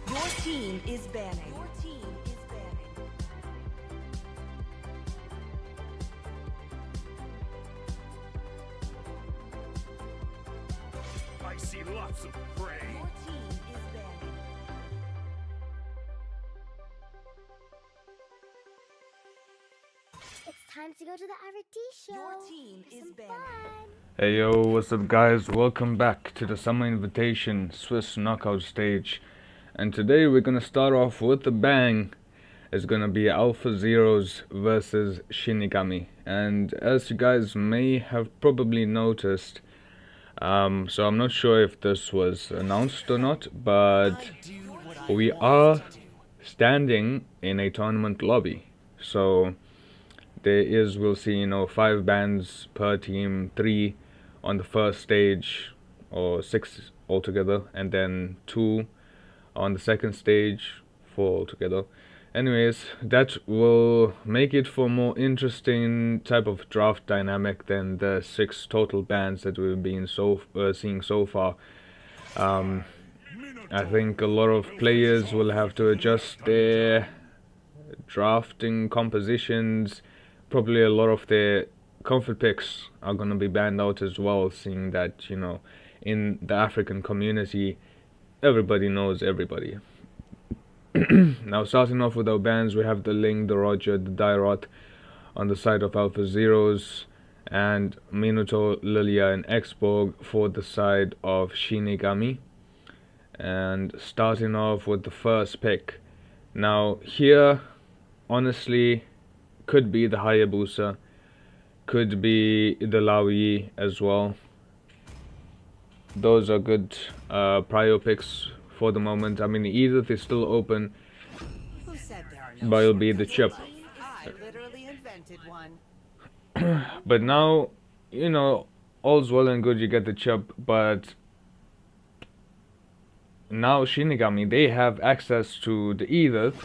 Your team is banning. Your team is banning. I see lots of prey. Your team is banning. It's time to go to the RT show. Your team is Some banning. fun. Hey yo, what's up guys? Welcome back to the Summer Invitation Swiss Knockout stage. And today we're gonna start off with a bang. It's gonna be AlphaZeros versus Shinigami. And as you guys may have probably noticed, so I'm not sure if this was announced or not, but we are standing in a tournament lobby. So we'll see, 5 bands per team, 3 on the first stage, or 6 altogether, and then 2 on the second stage, 4 altogether. Anyways, that will make it for a more interesting type of draft dynamic than the 6 total bands that we've been seeing so far. I think a lot of players will have to adjust their drafting compositions. Probably a lot of their comfort picks are going to be banned out as well, seeing that, in the African community, everybody knows everybody. Now, starting off with our bands, we have the Ling, the Roger, the Dairot on the side of AlphaZeros, and Minato, Lilia, and Xborg for the side of Shinigami. And starting off with the first pick. Now, here, honestly, could be the Hayabusa, could be the Laoyi as well. Those are good prio picks for the moment. I mean, Edith is still open, Who said there are no but it'll be the chip. I literally invented one. But now, all's well and good, you get the chip, but now Shinigami, they have access to the Edith,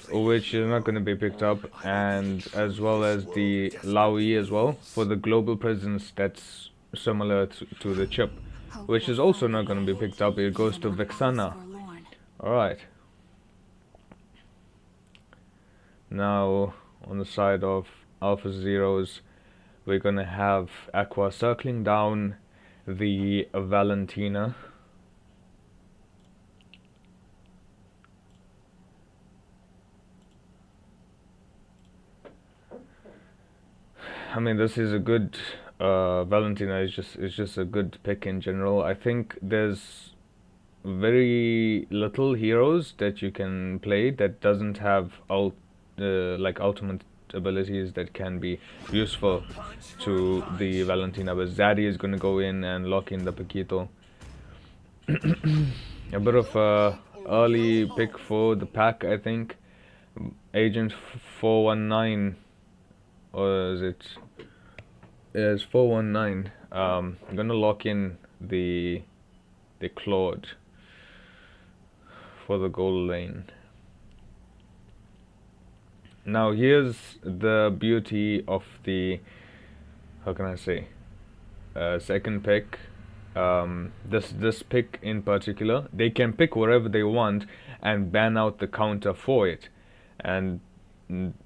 which is not going to be picked up, and as well as the Laoyi as well, for the global presence that's similar to the chip, which is also not going to be picked up. It goes to Vexana. Alright. Now, on the side of AlphaZeros, we're going to have Aqua circling down the Valentina. I mean, this is a good Valentina is just a good pick in general. I think there's very little heroes that you can play that doesn't have like ultimate abilities that can be useful to the Valentina. But Zaddy is gonna go in and lock in the Paquito. A bit of a early pick for the pack, I think. Agent 419. Or is it? Yeah, it's 419. I'm gonna lock in the Claude for the goal lane. Now here's the beauty of the, how can I say, second pick. This pick in particular, they can pick whatever they want and ban out the counter for it, and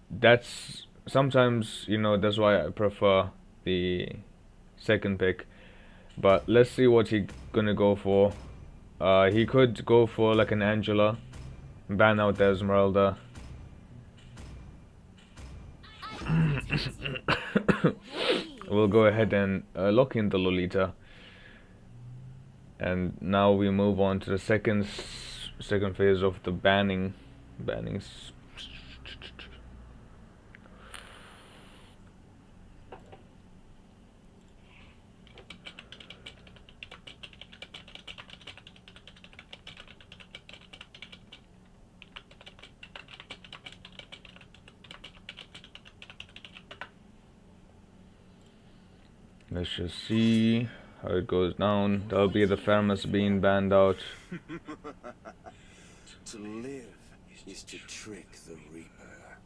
that's sometimes, that's why I prefer the second pick. But let's see what he's gonna go for. He could go for like an Angela, ban out the Esmeralda. We'll go ahead and lock in the Lolita. And now we move on to the second phase of the banning. Let's just see how it goes down. That'll be the Fairness being banned out. To live is to trick the Reaper.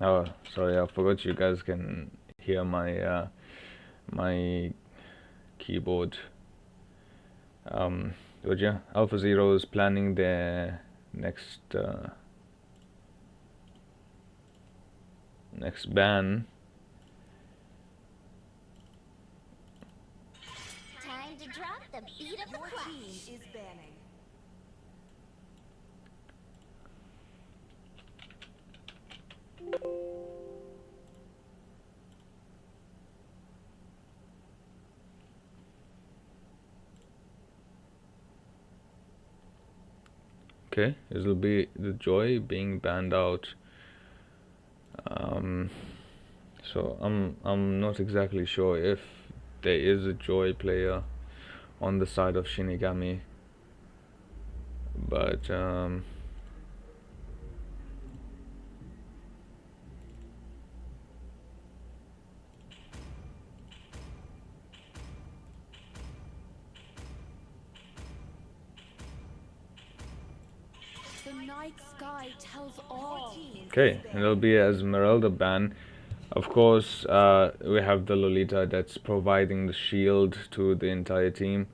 Oh, sorry, I forgot you guys can hear my my keyboard. But yeah, AlphaZeros is planning their next ban. Time to drop the beat of the Your clock. team is banning. Okay, this will be the Joy being banned out. So I'm not exactly sure if there is a Joy player on the side of Shinigami, but The night sky tells all. okay, and it'll be a Esmeralda ban. Of course, we have the Lolita that's providing the shield to the entire team,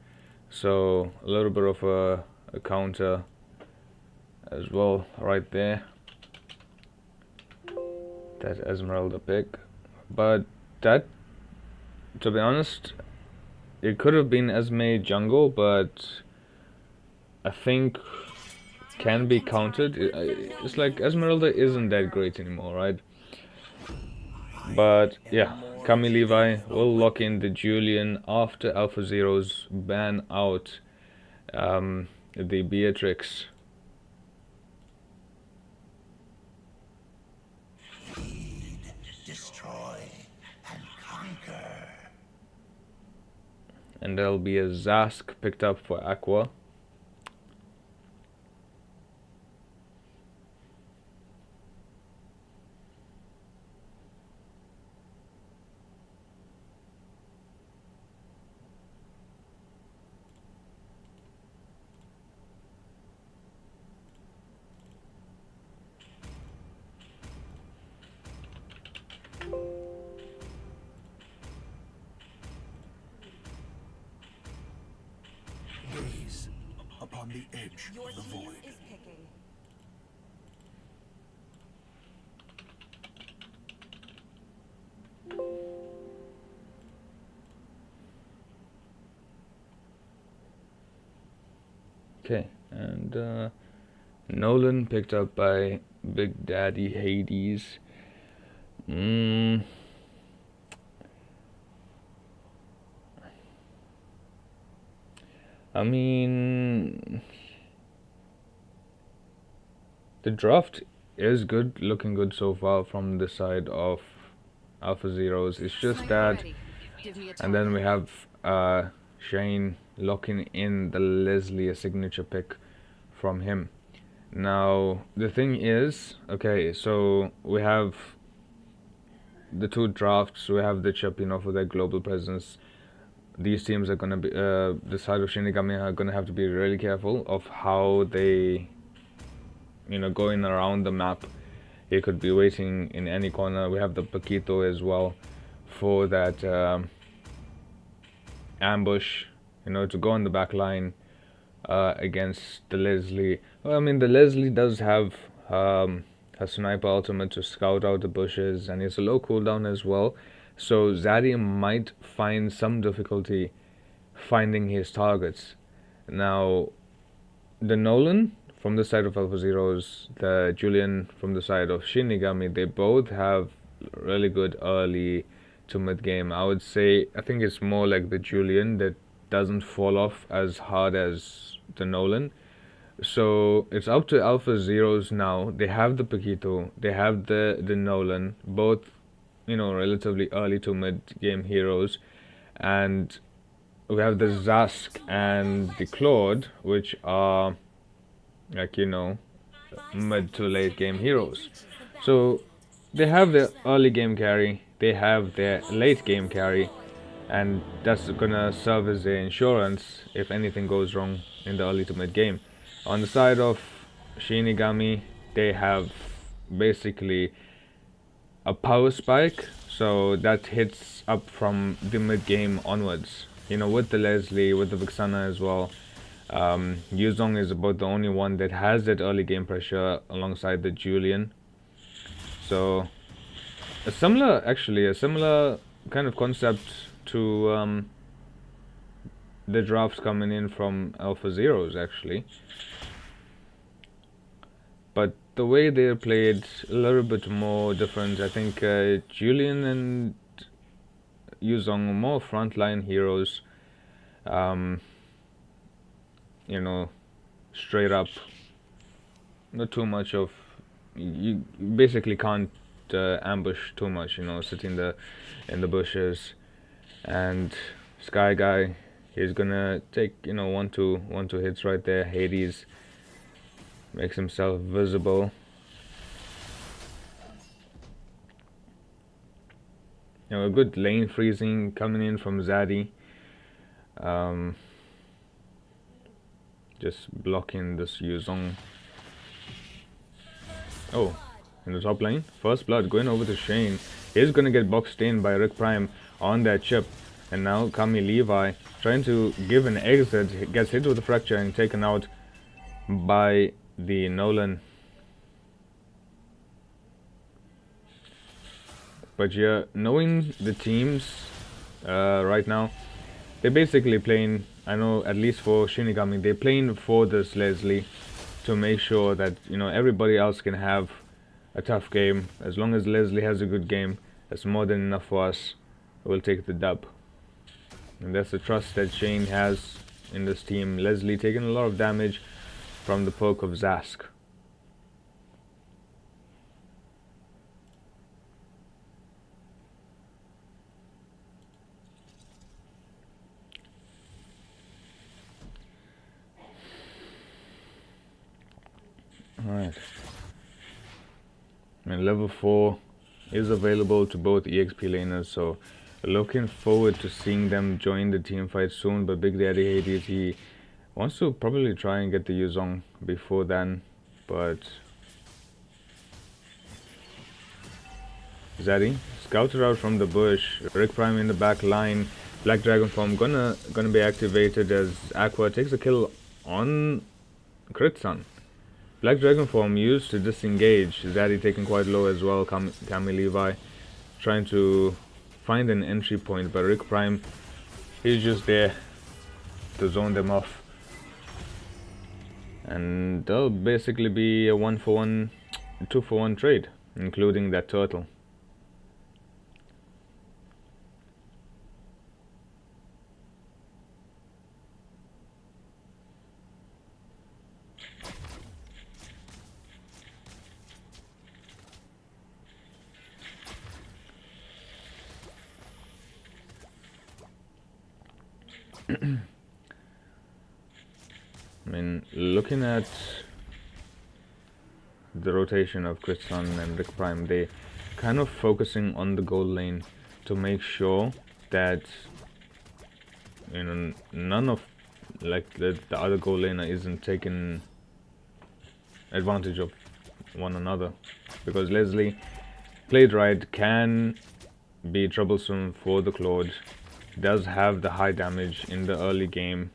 so a little bit of a counter as well right there. That Esmeralda pick, but that, to be honest, it could have been Esme jungle, but I think can be countered. It's like Esmeralda isn't that great anymore, right? But yeah, Kami Levi will lock in the Julian after AlphaZeros ban out the Beatrix. Destroy and conquer. And there'll be a Zask picked up for Aqua. Gaze upon the edge Your of the team void. is picking. Okay, and Nolan picked up by Big Daddy Hades. I mean, the draft is good, looking good so far from the side of AlphaZeros. It's just that, Give me a and then we have Shane locking in the Leslie, a signature pick from him. Now the thing is, okay, so we have the two drafts. We have the Chapino for their global presence. These teams are gonna be the side of Shinigami are gonna have to be really careful of how they, going around the map. He could be waiting in any corner. We have the Paquito as well for that ambush, to go on the back line against the Leslie. Well, I mean, the Leslie does have her sniper ultimate to scout out the bushes, and it's a low cooldown as well. So Zaddy might find some difficulty finding his targets. Now, the Nolan from the side of AlphaZeros, the Julian from the side of Shinigami, they both have really good early to mid game. I would say, I think it's more like the Julian that doesn't fall off as hard as the Nolan. So it's up to AlphaZeros now. They have the Paquito, they have the Nolan, both relatively early to mid game heroes, and we have the Zask and the Claude, which are like mid to late game heroes. So they have their early game carry, they have their late game carry, and that's gonna serve as their insurance if anything goes wrong in the early to mid game. On the side of Shinigami, they have basically a power spike, so that hits up from the mid game onwards. You know, with the Leslie, with the Vixana as well. Yuzong is about the only one that has that early game pressure alongside the Julian. So a similar kind of concept to the drafts coming in from AlphaZeros actually. But the way they're played, a little bit more different. I think Julian and Yuzong are more frontline heroes. You know, straight up, not too much of, you basically can't ambush too much, you know, sitting in the bushes. And Sky Guy, he's gonna take, you know, one two hits right there. Hades makes himself visible. You know, a good lane freezing coming in from Zaddy. Just blocking this Yuzong. Oh, in the top lane, first blood going over to Shane. He's gonna get boxed in by Rick Prime on that chip. And now Kami Levi trying to give an exit, gets hit with a fracture and taken out by the Nolan. But yeah, knowing the teams right now, they're basically playing, I know at least for Shinigami, they're playing for this Leslie to make sure that, you know, everybody else can have a tough game. As long as Leslie has a good game, that's more than enough for us. We'll take the dub. And that's the trust that Shane has in this team. Leslie taking a lot of damage from the poke of Zask. Alright. And level 4 is available to both EXP laners, so looking forward to seeing them join the team fight soon. But Big Daddy Hades, he wants to probably try and get the Yuzong before then, but Zaddy scouted out from the bush. Rick Prime in the back line. Black Dragon form gonna be activated as Aqua takes a kill on Crit Sun. Black Dragon form used to disengage. Zaddy taken quite low as well. Kami Levi trying to find an entry point, but Rick Prime, he's just there to zone them off. And they'll basically be a 1-for-1, 2-for-1 trade, including that turtle. I mean, looking at the rotation of Crit Sun and Rick Prime, they kind of focusing on the gold lane to make sure that, you know, none of, like, the other gold laner isn't taking advantage of one another, because Leslie, played right, can be troublesome for the Claude. Does have the high damage in the early game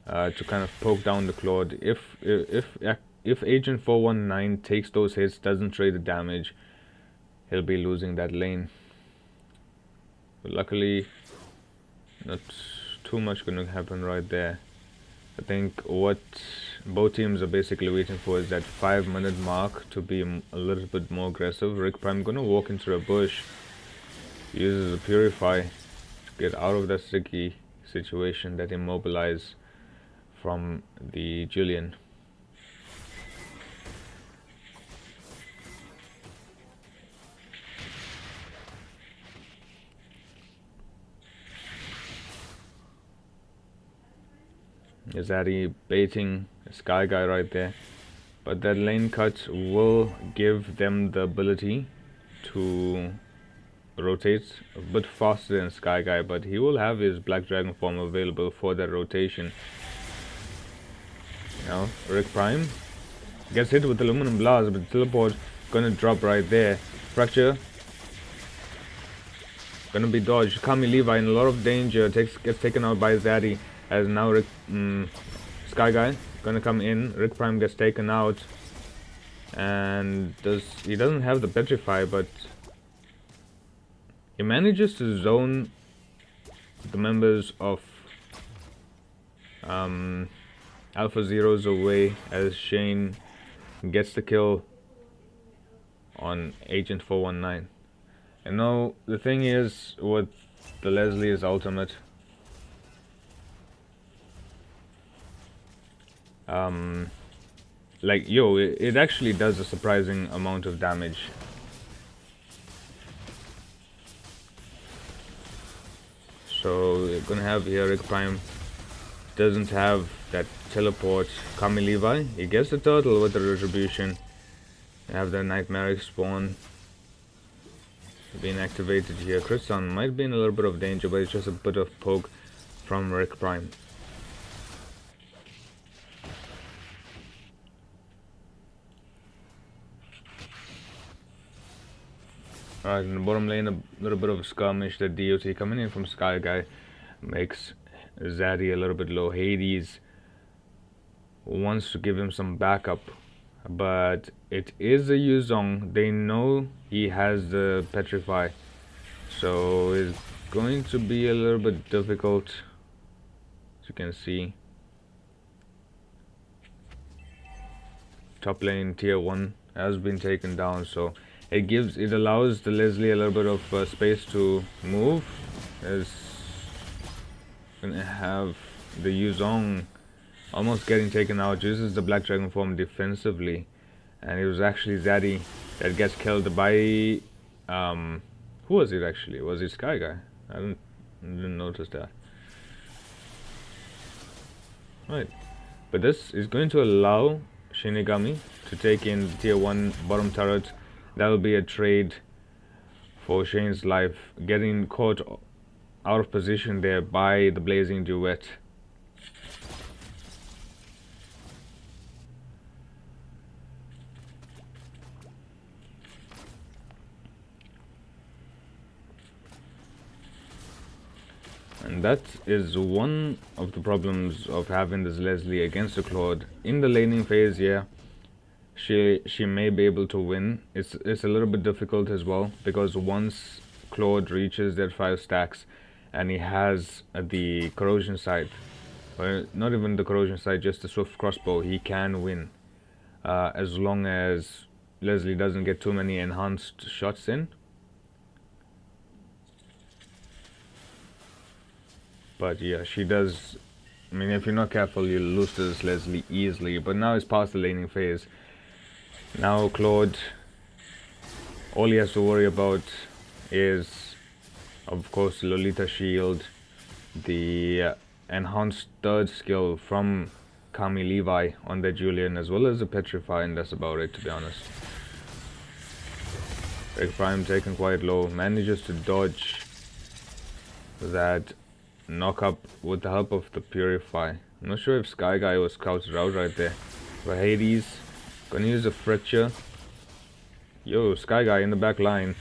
to kind of poke down the Claude. If Agent 419 takes those hits, doesn't trade the damage, he'll be losing that lane. But luckily, not too much going to happen right there. I think what both teams are basically waiting for is that 5-minute mark to be a little bit more aggressive. Rick Prime going to walk into a bush, uses a Purify to get out of that sticky situation, that immobilize from the Julian. Zaddy baiting a Sky Guy right there, but that lane cut will give them the ability to rotate a bit faster than Sky Guy, but he will have his Black Dragon form available for that rotation. Now Rick Prime gets hit with Aluminum Blast, but teleport gonna drop right there. Fracture Gonna be dodged. Kami Levi in a lot of danger. Gets taken out by Zaddy. As now Sky Guy gonna come in. Rick Prime gets taken out. And he doesn't have the Petrify, but he manages to zone the members of AlphaZeros away as Shane gets the kill on Agent 419. And now the thing is with the Leslie's ultimate, like, yo, it actually does a surprising amount of damage. So we're gonna have here Rick Prime doesn't have that teleport. Kami Levi, he gets the turtle with the retribution. Have the nightmare spawn being activated here. Chrison might be in a little bit of danger, but it's just a bit of poke from Rick Prime. Alright, in the bottom lane, a little bit of a skirmish. The DOT coming in from Sky Guy makes Zaddy a little bit low. Hades wants to give him some backup, but it is a Yuzong. They know he has the Petrify, so it's going to be a little bit difficult, as you can see. Top lane tier 1 has been taken down, so it allows the Leslie a little bit of space to move. As gonna have the Yuzong almost getting taken out, uses the Black Dragon form defensively, and it was actually Zaddy that gets killed by who was it actually? Was it Sky Guy? I didn't notice that. Right, but this is going to allow Shinigami to take in the tier 1 bottom turret. That will be a trade for Shane's life, getting caught out of position there by the Blazing Duet. And that is one of the problems of having this Leslie against the Claude. In the laning phase, yeah, she may be able to win. It's a little bit difficult as well, because once Claude reaches that 5 stacks and he has the corrosion sight, or not even the corrosion sight, just the swift crossbow, he can win, as long as Leslie doesn't get too many enhanced shots in. But yeah, she does. I mean, if you're not careful, you'll lose to this Leslie easily. But now it's past the laning phase. Now Claude, all he has to worry about is, of course, Lolita Shield, the enhanced third skill from Kami Levi on the Julian, as well as the Petrify, and that's about it, to be honest. Rick Prime taken quite low, manages to dodge that knock up with the help of the Purify. I'm not sure if Sky Guy was scouted out right there, but Hades gonna use a Fracture. Yo, Sky Guy in the back line.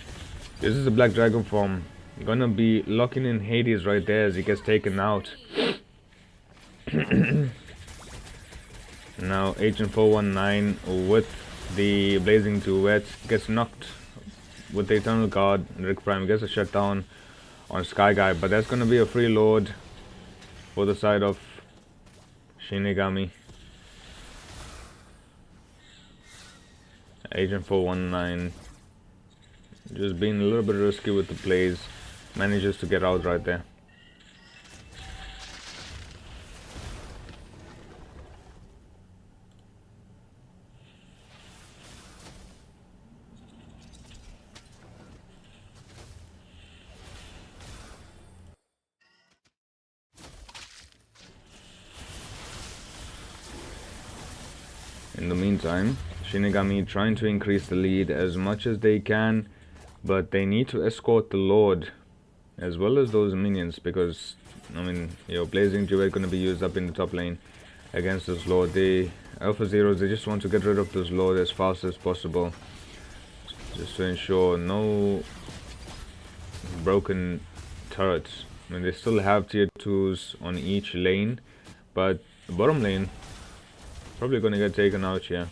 This is the Black Dragon form. Gonna be locking in Hades right there as he gets taken out. Now Agent 419 with the Blazing Duet gets knocked with the Eternal Guard. Rick Prime gets a shutdown on Sky Guy, but that's gonna be a free load for the side of Shinigami. Agent 419 just being a little bit risky with the plays, manages to get out right there. In the meantime, Shinigami trying to increase the lead as much as they can, but they need to escort the Lord as well as those minions, because, I mean, Blazing Duet going to be used up in the top lane against this Lord. The AlphaZeros, they just want to get rid of this Lord as fast as possible, just to ensure no broken turrets. I mean, they still have tier 2s on each lane, but the bottom lane probably gonna get taken out here.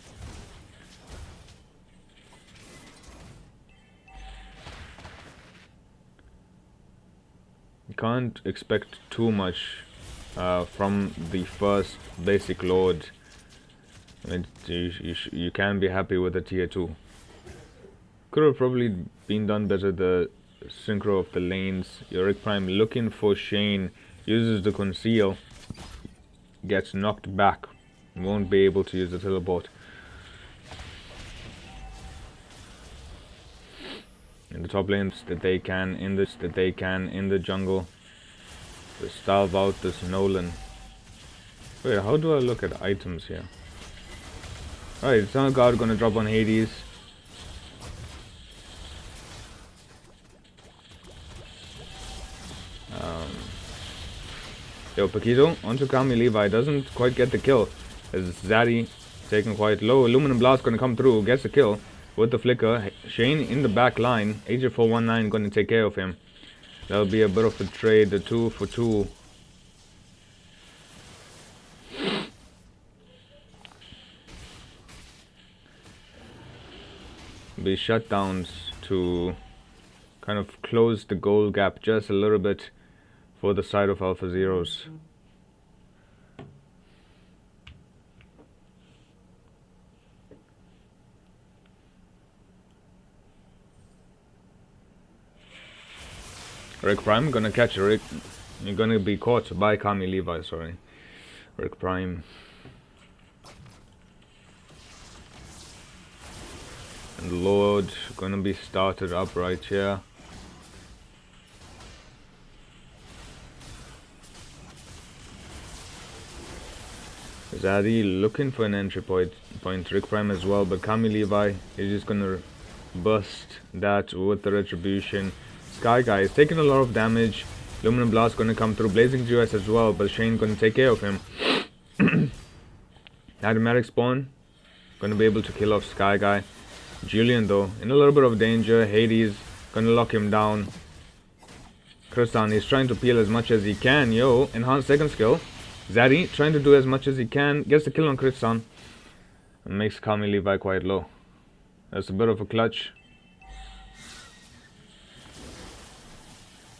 You can't expect too much from the first basic lord. I mean, you can be happy with a tier 2. Could have probably been done better, the synchro of the lanes. Yorick Prime looking for Shane, uses the conceal, gets knocked back, won't be able to use the teleport. In the top lanes that they can, in the jungle, to starve out this Nolan. Wait, how do I look at items here? Alright, Sun Guard gonna drop on Hades. Yo, Paquito onto Kami Levi, doesn't quite get the kill. As Zaddy taken quite low. Aluminum Blast gonna come through, gets the kill with the flicker. Shane in the back line. AJ419 gonna take care of him. That'll be a bit of a trade, the 2 for 2. Be shutdowns to kind of close the goal gap just a little bit for the side of AlphaZeros. Rick Prime gonna catch Rick. You're gonna be caught by Kami Levi, sorry. Rick Prime. And Lord gonna be started up right here. Zaddy looking for an entry point. Rick Prime as well, but Kami Levi is just gonna bust that with the retribution. Sky Guy is taking a lot of damage. Aluminum Blast gonna come through. Blazing GS as well, but Shane gonna take care of him. Automatic spawn gonna be able to kill off Sky Guy. Julian though in a little bit of danger. Hades gonna lock him down. Kristan is trying to peel as much as he can. Yo, enhanced second skill. Zaddy trying to do as much as he can. Gets the kill on Kristan. And makes Kami Levi quite low. That's a bit of a clutch.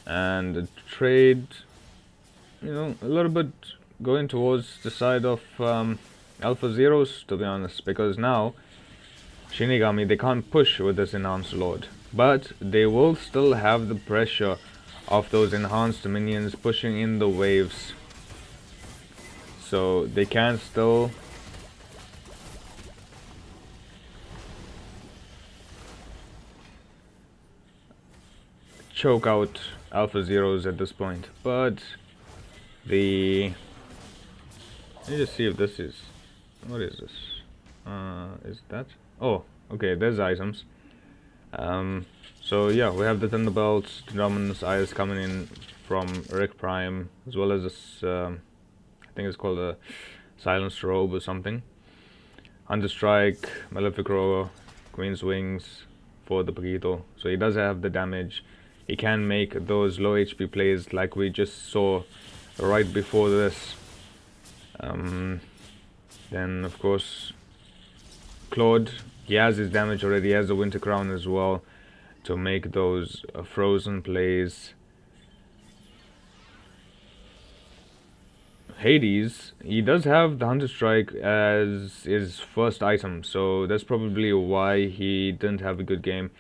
And the trade, you know, a little bit going towards the side of AlphaZeros, to be honest, because now Shinigami, they can't push with this enhanced lord, but they will still have the pressure of those enhanced minions pushing in the waves, so they can still choke out AlphaZeros at this point. But the, let me just see if this is, what is this? Is that, oh, okay, there's items. So yeah, we have the Thunderbolts, the Dominus Eyes coming in from Rick Prime, as well as this, I think it's called a Silenced Robe or something. Hunter Strike, Malefic Roar, Queen's Wings for the Paquito. So he does have the damage. He can make those low HP plays like we just saw right before this. Then of course Claude, he has his damage already, he has the Winter Crown as well to make those frozen plays. Hades, he does have the Hunter Strike as his first item, so that's probably why he didn't have a good game.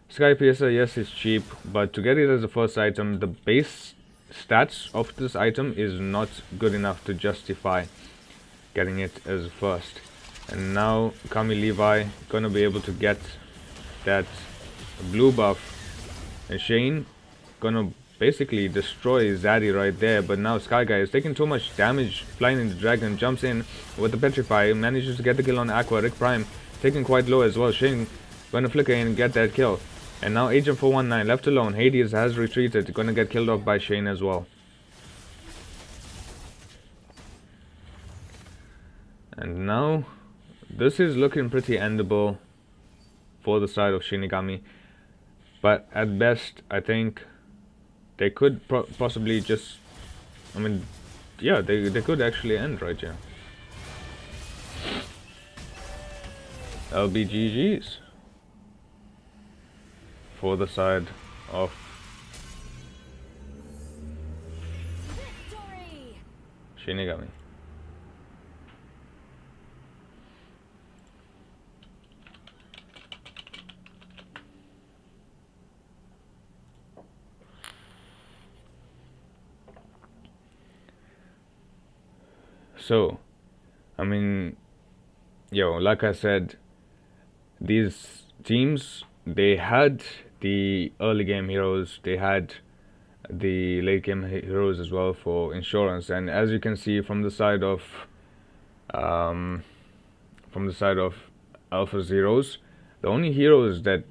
Sky Piercer, yes, it's cheap, but to get it as a first item, the base stats of this item is not good enough to justify getting it as first. And now Kami Levi gonna be able to get that blue buff, and Shane gonna basically destroy Zaddy right there. But now Sky Guy is taking too much damage, flying into Dragon, jumps in with the Petrify, manages to get the kill on Aqua. Rick Prime taking quite low as well. Shane gonna flicker in and get that kill. And now Agent 419 left alone. Hades has retreated, gonna get killed off by Shane as well. And now this is looking pretty endable for the side of Shinigami, but at best I think they could possibly just, I mean, yeah, they could actually end right here. LBGGs for the side of Victory! Shinigami. So, I mean, like I said, these teams, they had the early game heroes, they had the late game heroes as well for insurance, and as you can see from the side of AlphaZeros, the only heroes that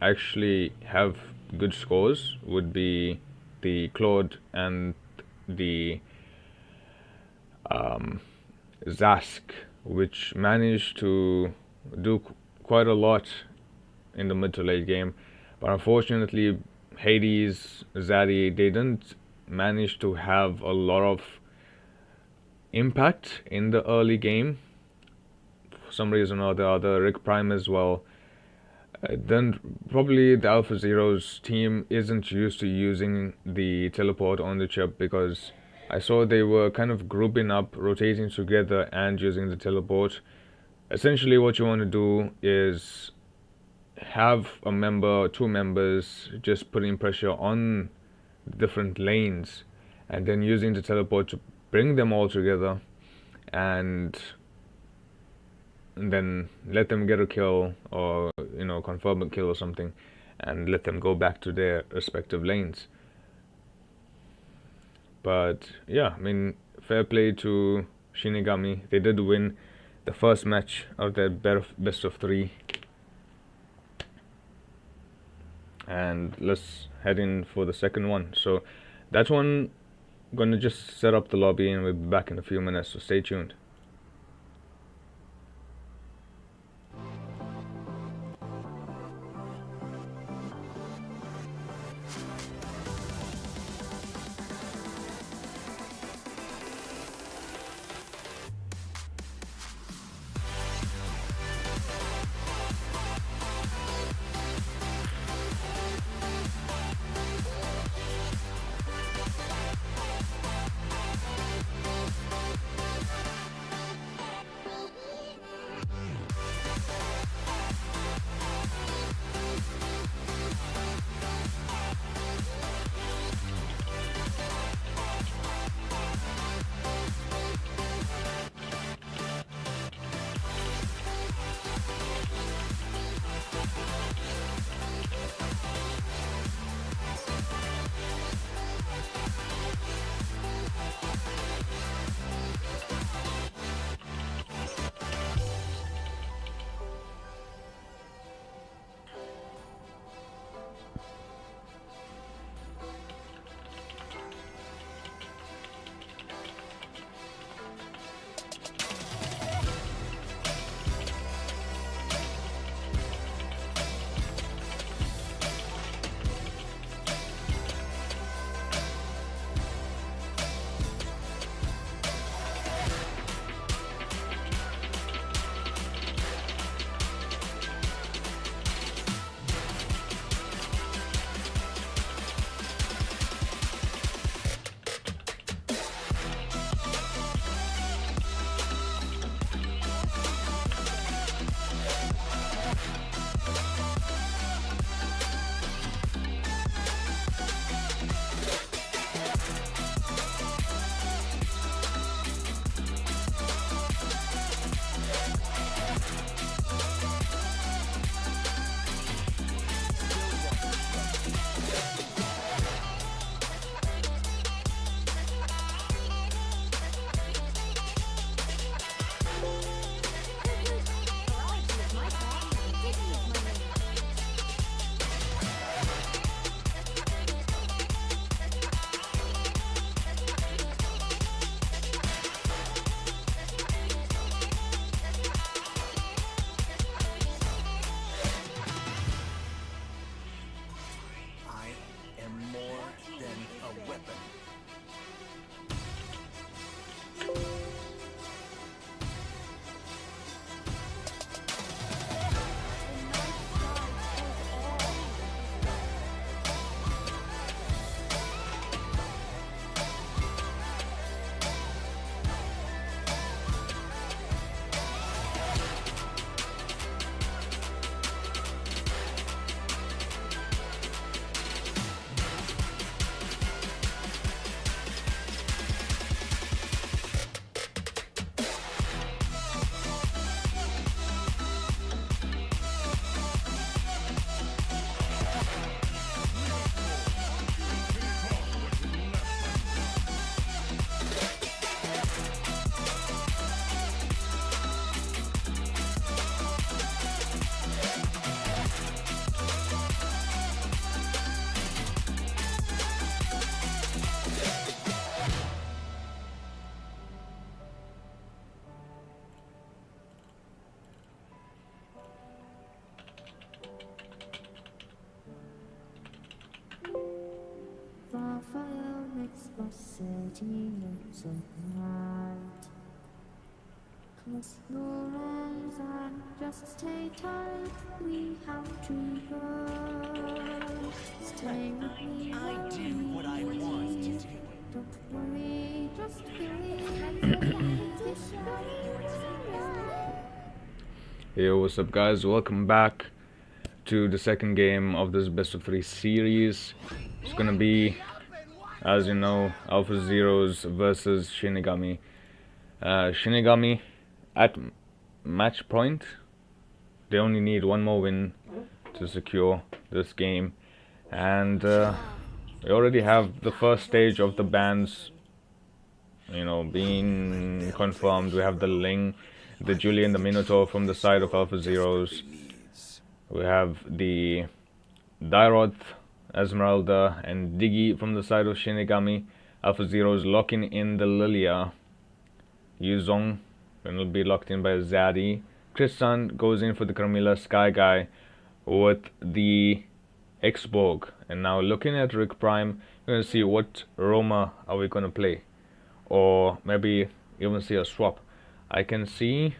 actually have good scores would be the Claude and the Zask, which managed to do quite a lot in the mid to late game, but unfortunately Hades, Zaddy, they didn't manage to have a lot of impact in the early game for some reason or the other. Rick Prime as well. Then probably the AlphaZeros team isn't used to using the teleport on the chip, because I saw they were kind of grouping up, rotating together and using the teleport. Essentially what you want to do is have a member or two members just putting pressure on different lanes and then using the teleport to bring them all together and then let them get a kill, or confirm a kill or something, and let them go back to their respective lanes. But yeah, I mean, fair play to Shinigami. They did win the first match of their best of 3. And let's head in for the second one. So that one, I'm gonna just set up the lobby and we'll be back in a few minutes, so stay tuned. Just stay tight, we have to go. Stay with me. I did what I want to do. Don't worry, just believe. Yo, what's up guys, welcome back to the second game of this best of 3 series. It's gonna be, as you know, AlphaZeros versus Shinigami. Shinigami at match point, they only need one more win to secure this game, and we already have the first stage of the bans, you know, being confirmed. We have the Ling, the Julian, the Minotaur from the side of AlphaZeros. We have the Dairoth, Esmeralda, and Diggy from the side of Shinigami. AlphaZeros locking in the Lilia. Yuzong will be locked in by Zaddy. Chris-san goes in for the Carmilla Sky Guy with the X-Borg. And now looking at Rick Prime, we're going to see what Roma are we going to play. Or maybe even see a swap. I can see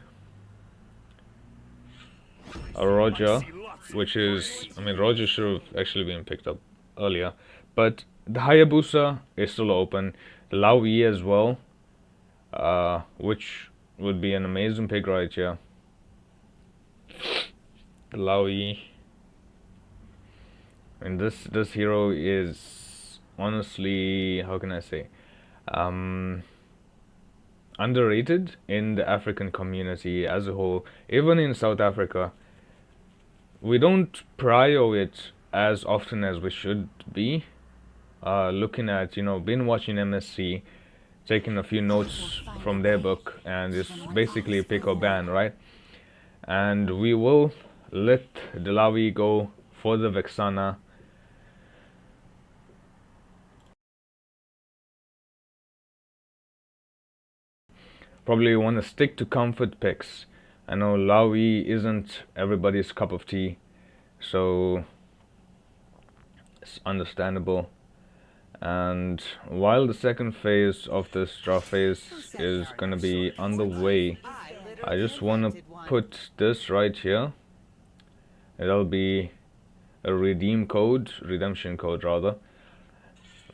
a Roger, which is, I mean, Roger should have actually been picked up earlier. But the Hayabusa is still open. The Lao E as well, which would be an amazing pick right here. The Lao E. And this hero is honestly, how can I say, underrated in the African community as a whole. Even in South Africa, we don't prio it as often as we should be. Looking at, you know, been watching MSC, taking a few notes from their book, and it's basically pick or ban, right? And we will let Delawi go for the Vexana. Probably want to stick to comfort picks. I know Lawi isn't everybody's cup of tea, so it's understandable. And while the second phase of this draft phase is gonna be underway, I just want to put this right here. It'll be a redemption code rather.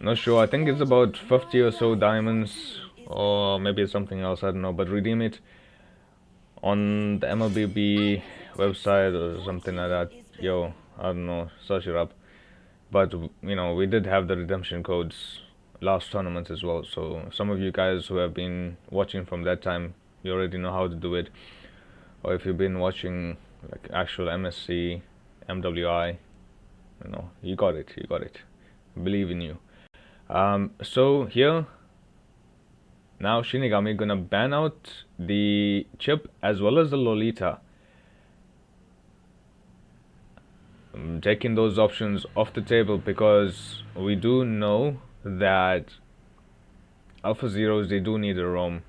Not sure, I think it's about 50 or so diamonds, or maybe it's something else, I don't know, but redeem it on the MLBB website or something like that. Yo, I don't know, search it up. But, you know, we did have the redemption codes last tournament as well, so some of you guys who have been watching from that time, you already know how to do it. Or if you've been watching like actual MSC, MWI, you know, you got it, I believe in you. So here, now Shinigami gonna ban out the Chip as well as the Lolita. I'm taking those options off the table because we do know that AlphaZeros, they do need a roam,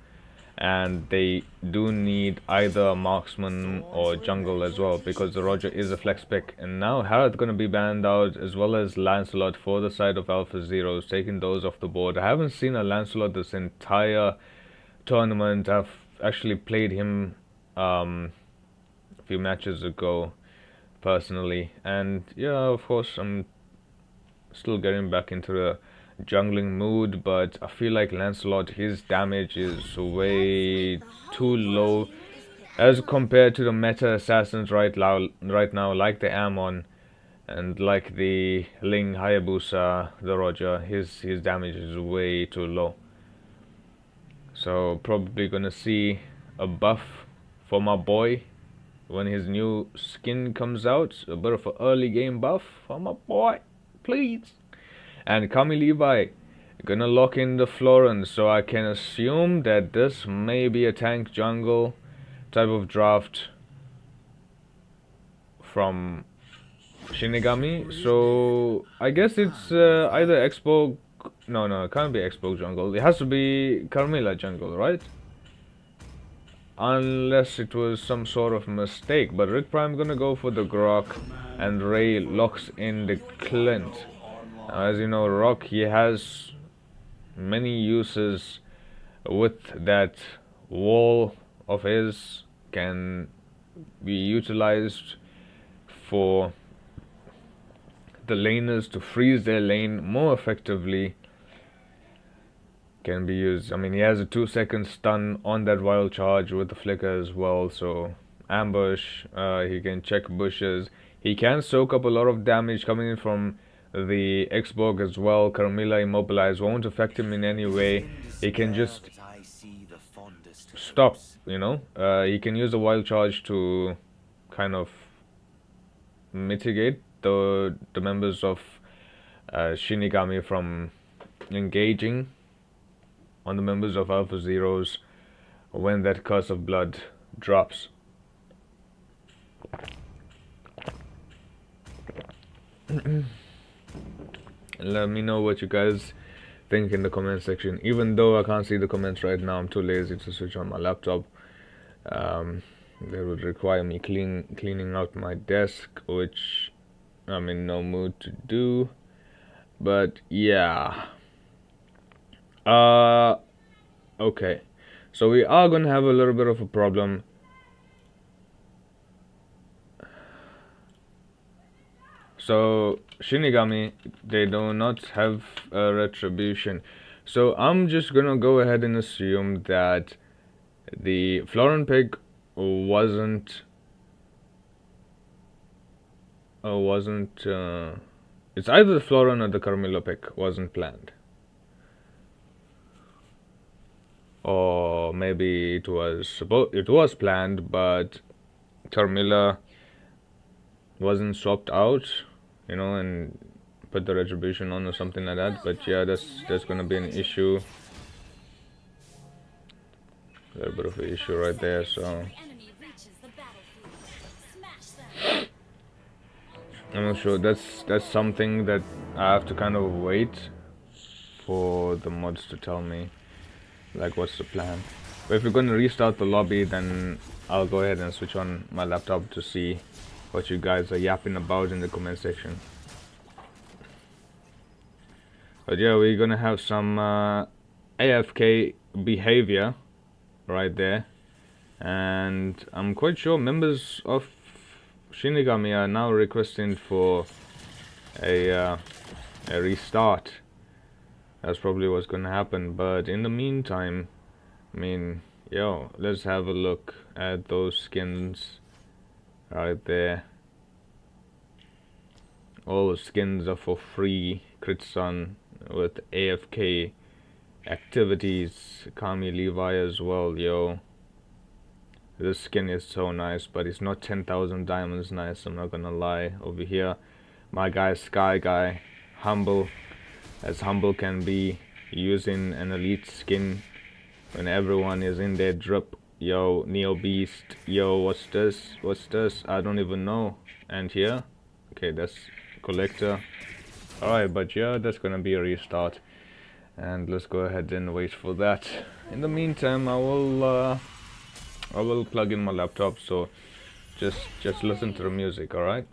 and they do need either a marksman or jungle as well, because the Roger is a flex pick. And now Harrod gonna be banned out, as well as Lancelot for the side of AlphaZeros, taking those off the board. I haven't seen a Lancelot this entire tournament. I've actually played him a few matches ago personally, and yeah, of course I'm still getting back into the jungling mood, but I feel like Lancelot, his damage is way too low as compared to the meta assassins right now, like the Ammon and like the Ling, Hayabusa, the Roger. His damage is way too low. So probably gonna see a buff for my boy when his new skin comes out. A bit of an early game buff for my boy, please. And Kami Levi gonna lock in the Florence, so I can assume that this may be a tank jungle type of draft from Shinigami. So I guess it's either Expo. No, it can't be Expo jungle. It has to be Carmilla jungle, right? Unless it was some sort of mistake. But Rick Prime gonna go for the Grok, and Ray locks in the Clint. As you know, Rock, he has many uses with that wall of his. Can be utilized for the laners to freeze their lane more effectively. Can be used. I mean, he has a 2-second stun on that wild charge with the flicker as well, so ambush, he can check bushes, he can soak up a lot of damage coming in from the Xborg as well. Carmilla immobilized won't affect him in any way. He can just stop, you know. He can use the wild charge to kind of mitigate the members of Shinigami from engaging on the members of AlphaZeros when that curse of blood drops. Let me know what you guys think in the comment section. Even though I can't see the comments right now, I'm too lazy to switch on my laptop. That would require me cleaning out my desk, which I'm in no mood to do. But yeah. Okay. So we are gonna have a little bit of a problem. So Shinigami, they do not have a retribution. So I'm just gonna go ahead and assume that the Florin Pig wasn't it's either the Florin or the Carmilla pick wasn't planned. Or maybe it was planned, but Carmilla wasn't swapped out, you know, and put the retribution on or something like that. But yeah, there's gonna be an issue. A little bit of an issue right there, so I'm not sure. That's something that I have to kind of wait for the mods to tell me, like, what's the plan. But if we're going to restart the lobby, then I'll go ahead and switch on my laptop to see what you guys are yapping about in the comment section. But yeah, we're gonna have some AFK behavior right there, and I'm quite sure members of Shinigami are now requesting for a restart. That's probably what's gonna happen. But in the meantime, I mean, yo, let's have a look at those skins right there. All the skins are for free. Crit Sun with AFK activities. Kami Levi as well, yo. This skin is so nice, but it's not 10,000 diamonds nice, I'm not gonna lie. Over here, my guy Sky Guy, humble as humble can be, using an elite skin when everyone is in their drip. Yo, Neo Beast, yo, what's this? What's this? I don't even know. And here, okay, that's collector. Alright, but yeah, that's gonna be a restart, and let's go ahead and wait for that. In the meantime, I will plug in my laptop, so just listen to the music, alright?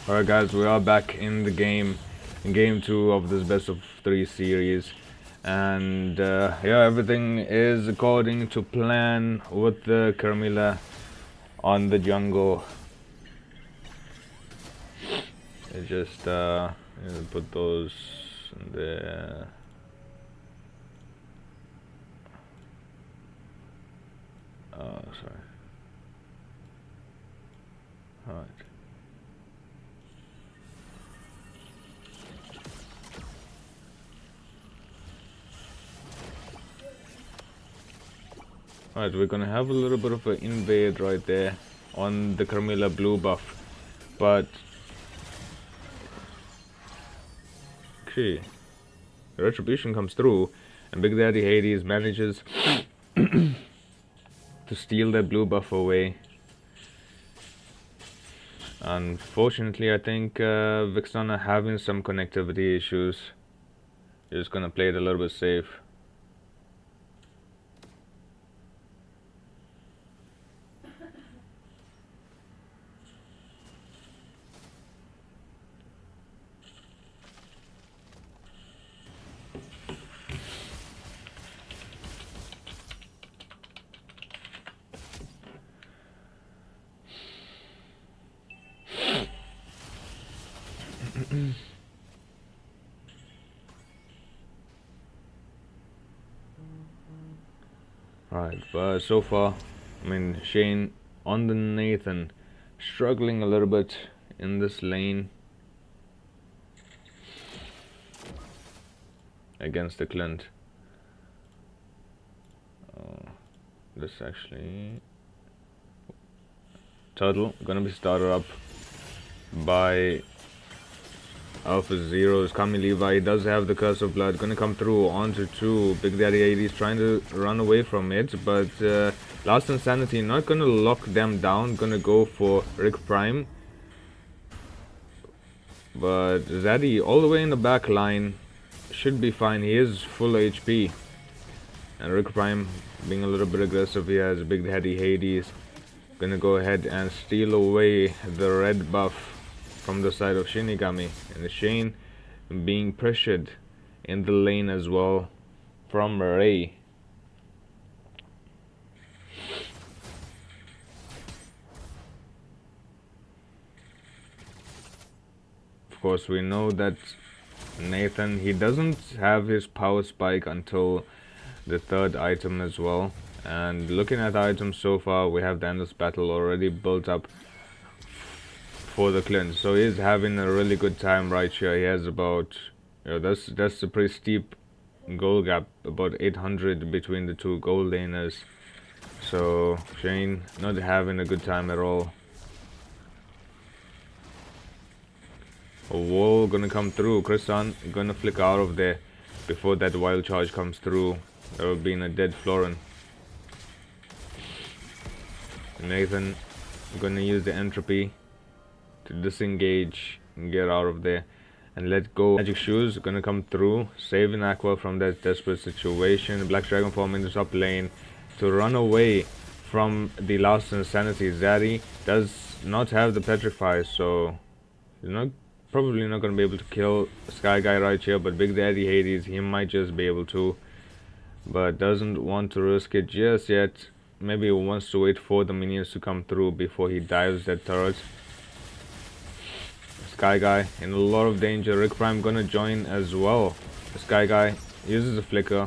Alright guys, we are back in the game, in game 2 of this best of 3 series, and yeah, everything is according to plan with the Carmilla on the jungle. Just put those in there. Oh, sorry. Alright. Alright, we're gonna have a little bit of an invade right there on the Carmilla blue buff, but okay, Retribution comes through and Big Daddy Hades manages to steal that blue buff away. Unfortunately, I think Vixana having some connectivity issues. Just gonna play it a little bit safe. Right, but so far, I mean, Shane on the Nathan, struggling a little bit in this lane against the Clint. This actually, Turtle gonna be started up by AlphaZeros. Kami Levi does have the Curse of Blood, gonna come through onto 2. Big Daddy 80 is trying to run away from it, but Last Insanity not gonna lock them down, gonna go for Rick Prime. But Zaddy all the way in the back line should be fine. He is full HP. And Rick Prime being a little bit aggressive, he has Big Daddy Hades. Gonna go ahead and steal away the red buff from the side of Shinigami, and Shane being pressured in the lane as well from Ray. Of course, we know that Nathan, he doesn't have his power spike until the 3rd item as well. And looking at the items so far, we have the Endless Battle already built up for the Clint, so he's having a really good time right here. He has about, that's a pretty steep goal gap, about 800 between the 2 gold laners. So Shane not having a good time at all. A wall gonna come through. Kristan gonna flick out of there before that wild charge comes through. There will be a dead Florin. Nathan gonna use the entropy to disengage and get out of there and let go. Magic Shoes gonna come through, saving Aqua from that desperate situation. Black Dragon Form in the top lane to run away from the Last Insanity. Zaddy does not have the Petrify, so he's probably not gonna be able to kill Sky Guy right here, but Big Daddy Hades, he might just be able to, but doesn't want to risk it just yet. Maybe he wants to wait for the minions to come through before he dives that turret. Sky Guy in a lot of danger. Rick Prime gonna join as well. Sky Guy uses a flicker.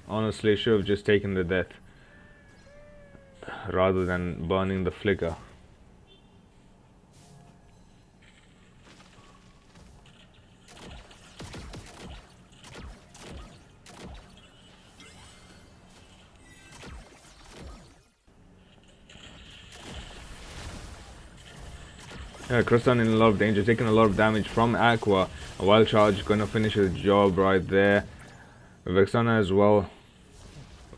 Honestly, should have just taken the death rather than burning the flicker. Yeah, Kristan in a lot of danger, taking a lot of damage from Aqua. A wild charge gonna finish the job right there. Vexana as well,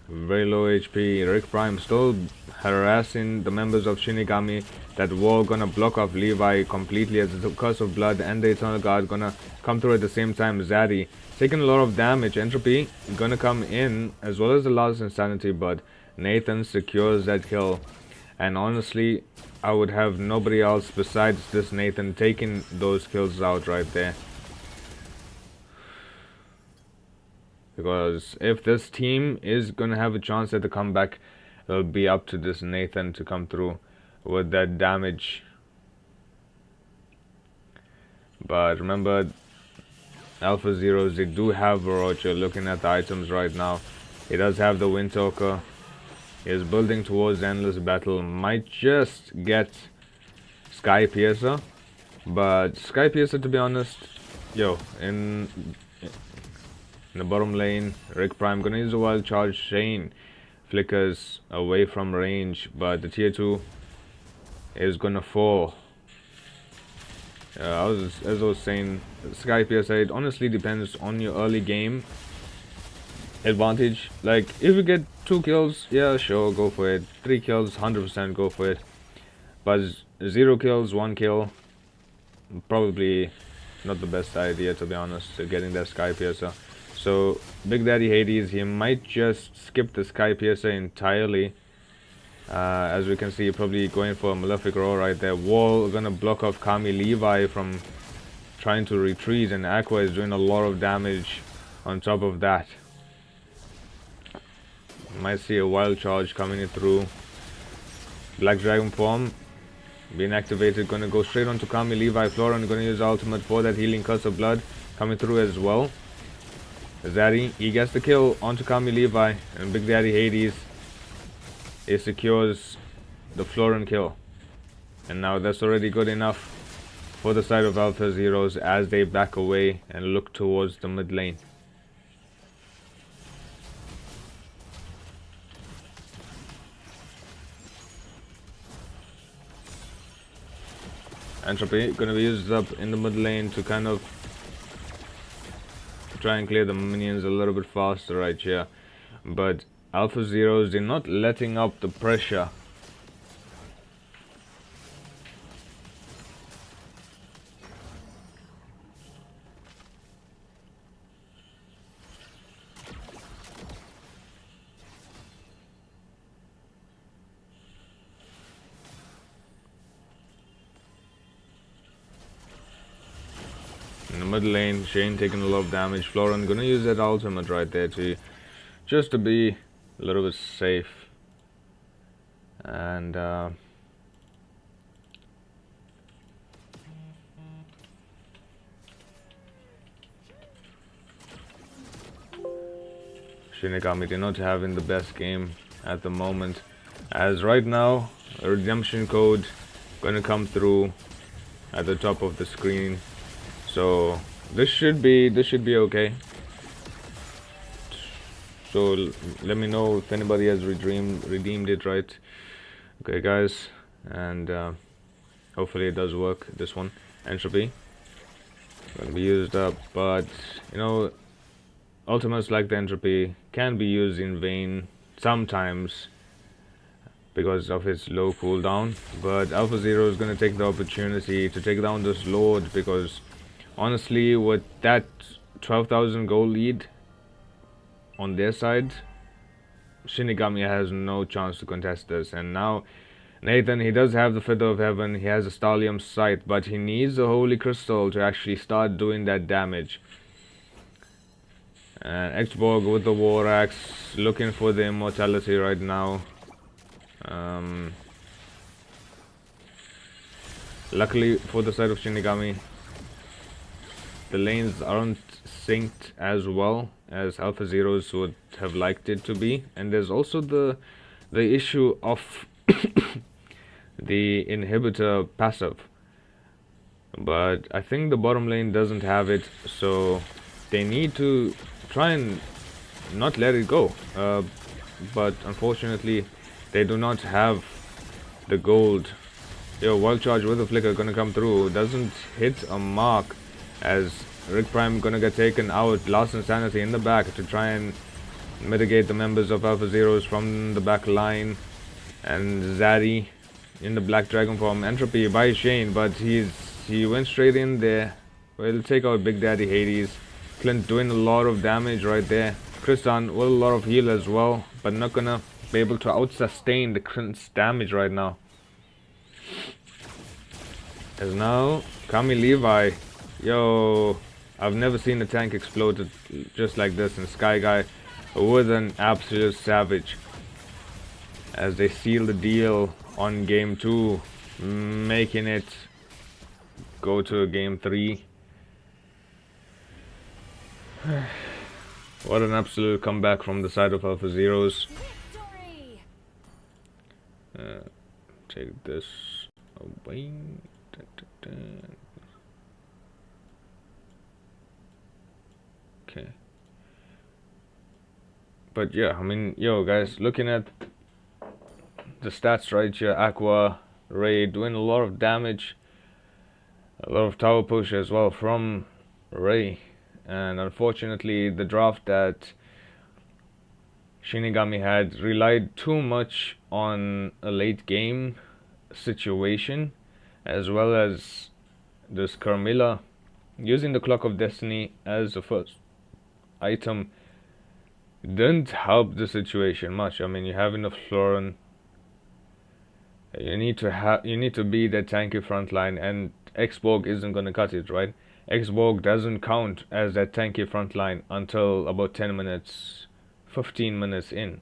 very low HP. Rick Prime still harassing the members of Shinigami. That wall gonna block off Levi completely as the Curse of Blood and the Eternal Guard gonna come through at the same time. Zaddy taking a lot of damage. Entropy gonna come in as well as the Last Insanity, but Nathan secures that kill. And honestly, I would have nobody else besides this Nathan taking those kills out right there. Because if this team is gonna have a chance at the comeback, it'll be up to this Nathan to come through with that damage. But remember, AlphaZeros, they do have Orochi. Looking at the items right now, he does have the Windtalker. He is building towards Endless Battle. Might just get Sky Piercer, but Sky Piercer, to be honest, in the bottom lane, Rick Prime gonna use a wild charge. Shane flickers away from range, but the tier 2 is gonna fall. As I was saying, Sky Piercer, it honestly depends on your early game advantage. Like, if you get 2 kills, yeah, sure, go for it. 3 kills, 100% go for it. But 0 kills, 1 kill, probably not the best idea, to be honest, getting that Sky Piercer. So Big Daddy Hades, he might just skip the Sky Piercer entirely. As we can see, probably going for a Malefic Roar right there. Wall gonna block off Kami Levi from trying to retreat, and Aqua is doing a lot of damage on top of that. Might see a wild charge coming in through. Black Dragon form being activated, gonna go straight onto Kami Levi. Floran gonna use ultimate for that healing Curse of Blood coming through as well. Zaddy, he gets the kill onto Kami Levi, and Big Daddy Hades, it secures the Floran kill. And now that's already good enough for the side of AlphaZeros as they back away and look towards the mid lane. Entropy gonna be used up in the mid lane to kind of try and clear the minions a little bit faster right here. But AlphaZeros, they're not letting up the pressure. In the mid lane, Shane taking a lot of damage. Floran gonna use that ultimate right there just to be a little bit safe. And Shinigami, they're not having the best game at the moment, as right now a redemption code gonna come through at the top of the screen. So this should be okay. So let me know if anybody has redeemed it right. Okay, guys, and hopefully it does work. This one, Entropy, gonna be used up, but you know, ultimates like the Entropy can be used in vain sometimes because of its low cooldown. But AlphaZero is gonna take the opportunity to take down this Lord, because honestly, with that 12,000 gold lead on their side, Shinigami has no chance to contest this. And now Nathan, he does have the Feather of Heaven, he has a Stallium Sight, but he needs the Holy Crystal to actually start doing that damage. And Xborg with the War Axe, looking for the immortality right now. Luckily for the side of Shinigami, the lanes aren't synced as well as AlphaZeros would have liked it to be, and there's also the issue of the inhibitor passive. But I think the bottom lane doesn't have it, so they need to try and not let it go. But unfortunately, they do not have the gold. Wild Charge with a flicker gonna come through, doesn't hit a mark, as Rick Prime gonna get taken out. Last Insanity in the back to try and mitigate the members of AlphaZeros from the back line. And Zaddy in the Black Dragon form. Entropy by Shane, but he went straight in there. We'll take out Big Daddy Hades. Clint doing a lot of damage right there. Kristan with a lot of heal as well, but not gonna be able to out-sustain the current damage right now. As now, Kami Levi, yo, I've never seen a tank explode just like this, and Sky Guy was an absolute savage. As they seal the deal on game 2, making it go to game 3. What an absolute comeback from the side of AlphaZeros. Take this away. Okay. But yeah, I mean, yo guys, looking at the stats right here, Aqua, Ray doing a lot of damage, a lot of tower push as well from Ray, and unfortunately the draft that Shinigami had relied too much on a late game situation, as well as this Carmilla using the Clock of Destiny as the first item didn't help the situation much. I mean, you have enough Florin. You need to be that tanky frontline, and X-Borg isn't gonna cut it, right? X-Borg doesn't count as that tanky frontline until about 10 minutes, 15 minutes in,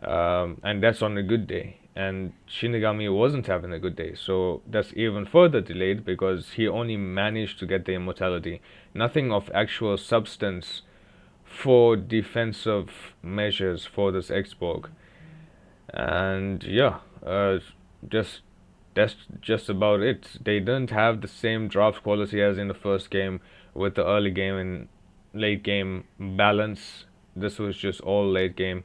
and that's on a good day. And Shinigami wasn't having a good day, so that's even further delayed because he only managed to get the immortality. Nothing of actual substance for defensive measures for this X-Borg. And yeah, that's just about it. They didn't have the same draft quality as in the first game with the early game and late game balance. This was just all late game,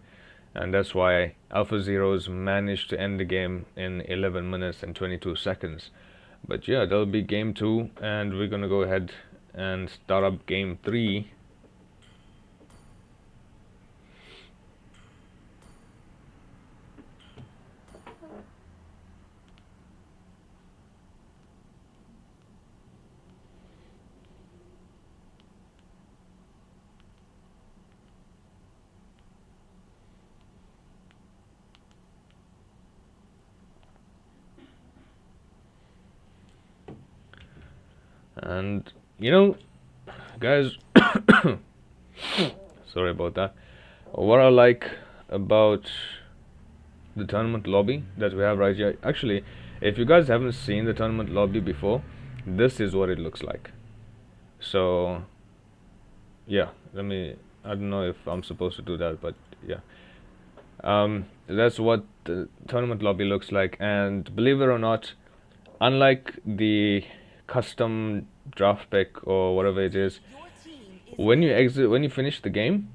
and that's why AlphaZeros managed to end the game in 11 minutes and 22 seconds. But yeah, that'll be game 2, and we're gonna go ahead and start up game 3. And you know, guys, sorry about that. What I like about the tournament lobby that we have right here, actually, if you guys haven't seen the tournament lobby before, this is what it looks like. So yeah, I don't know if I'm supposed to do that, but yeah, that's what the tournament lobby looks like. And believe it or not, unlike the custom draft pick or whatever it is, when you finish the game,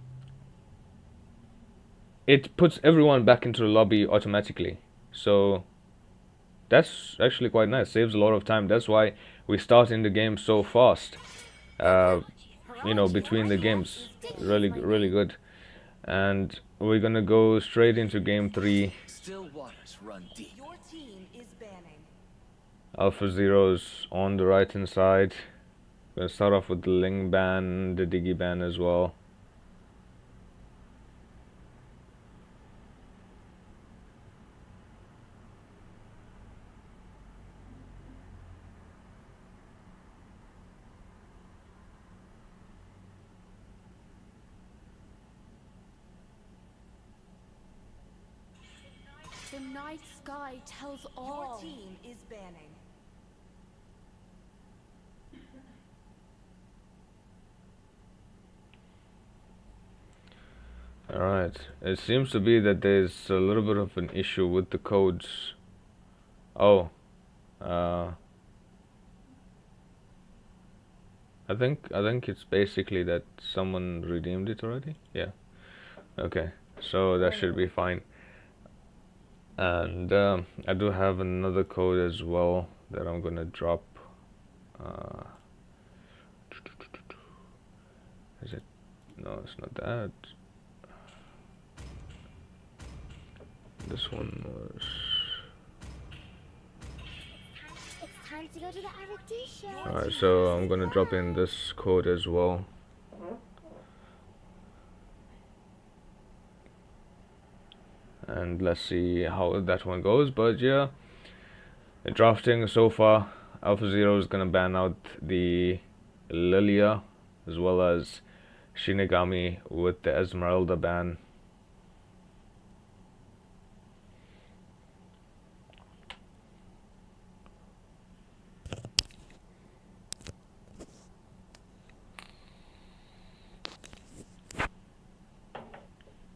it puts everyone back into the lobby automatically. So that's actually quite nice, saves a lot of time. That's why we start in the game so fast, you know, between the games. Really good. And we're gonna go straight into game 3. Still waters run deep. Your team is banning. AlphaZeros on the right hand side. Gonna start off with the Ling ban, the Diggy ban as well. The night sky tells all. Your team is banning. Alright, it seems to be that there's a little bit of an issue with the codes. Oh, I think it's basically that someone redeemed it already. Yeah. Okay, so that should be fine. And I do have another code as well that I'm gonna drop. Is it? No, it's not that. This one was. It's time to go to the R&D show. Alright, so I'm gonna drop in this code as well. and let's see how that one goes. But yeah, the drafting so far, AlphaZero is gonna ban out the Lilia as well as Shinigami with the Esmeralda ban.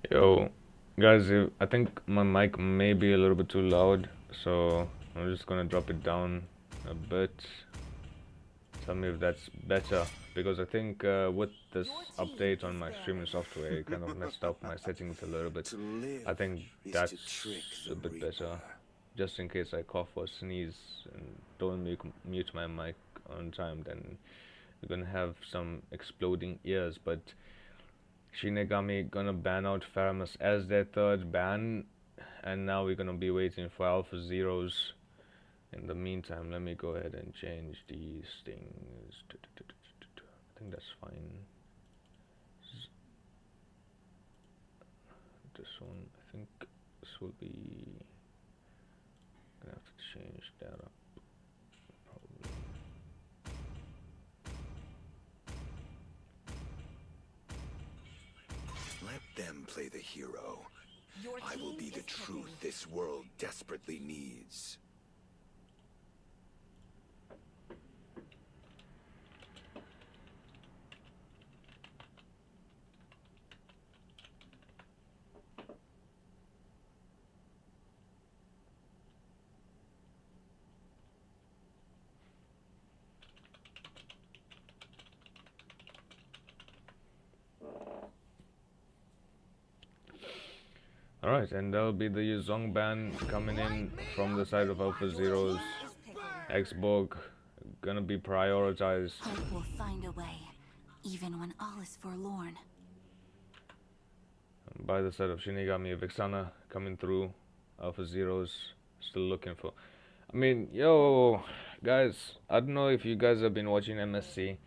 Yo, guys, I think my mic may be a little bit too loud, so I'm just gonna drop it down a bit. Tell me if that's better, because I think with this update on my streaming software, it kind of messed up my settings a little bit. I think that's a bit better, just in case I cough or sneeze and don't mute my mic on time, then you're gonna have some exploding ears. But Shinigami gonna ban out Faramus as their third ban, and now we're gonna be waiting for AlphaZeros. In the meantime, let me go ahead and change these things. I think that's fine. This one, I think this will be. Gonna have to change that up. Probably. Let them play the hero. I will be the truth this world desperately needs. Alright, and that'll be the Yuzong ban coming in from the side of AlphaZeros. Xborg gonna be prioritized. Hope will find a way, even when all is forlorn. By the side of Shinigami, Vixana coming through. AlphaZeros still looking for. I mean, yo, guys, I don't know if you guys have been watching MSC,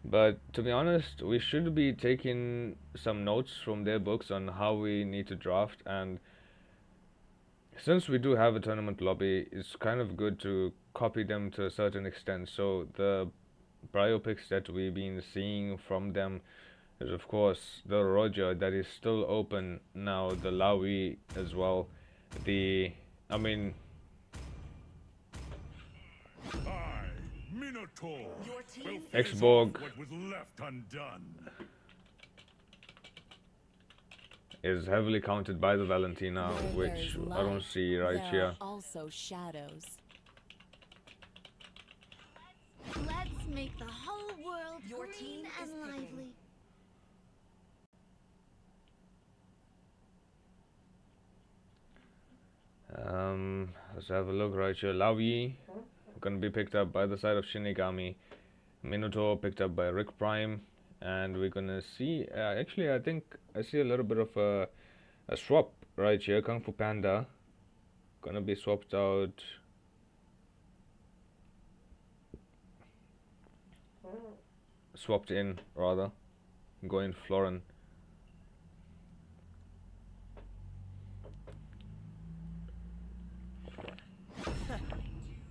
but to be honest, we should be taking some notes from their books on how we need to draft. And since we do have a tournament lobby, it's kind of good to copy them to a certain extent. So the biopics that we've been seeing from them is, of course, the Roger that is still open now, the Lawi as well, the, I mean, Minotaur Xborg what was left undone. is heavily counted by the Valentina, which I don't see right here. Also shadows. Let's make the whole world Your green team and is picking. lively. Let's have a look right here. Lawi gonna be picked up by the side of Shinigami. Minotaur picked up by Rick Prime, and we're gonna see. Actually, I think I see a little bit of a swap right here. Kung Fu Panda gonna be swapped out. Swapped in rather. Going Florin.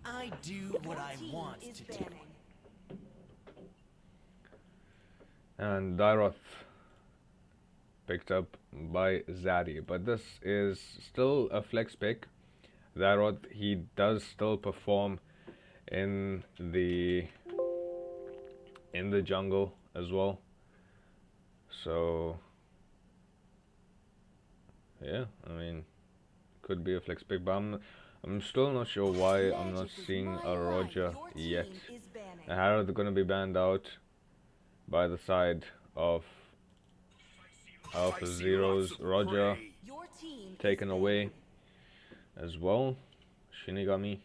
I do what I want to do. And Dyroth picked up by Zaddy, but this is still a flex pick. Dyroth, he does still perform in the jungle as well, so yeah, I mean, could be a flex pick, but I'm still not sure why I'm not seeing a Roger yet. Harold gonna be banned out by the side of AlphaZeros. Roger taken away as well. Shinigami.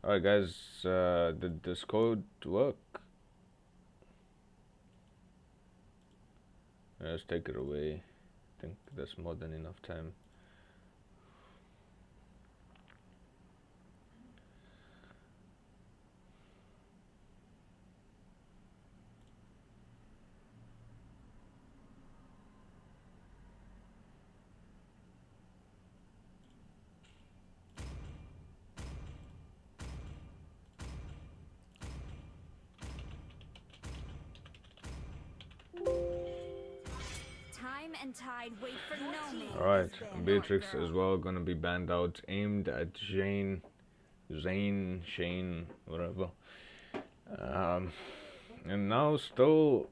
Alright guys, did this code work? Let's take it away. I think that's more than enough time. Time and tide wait for no man. Alright, Beatrix as well gonna be banned out, aimed at Shane, whatever. And now still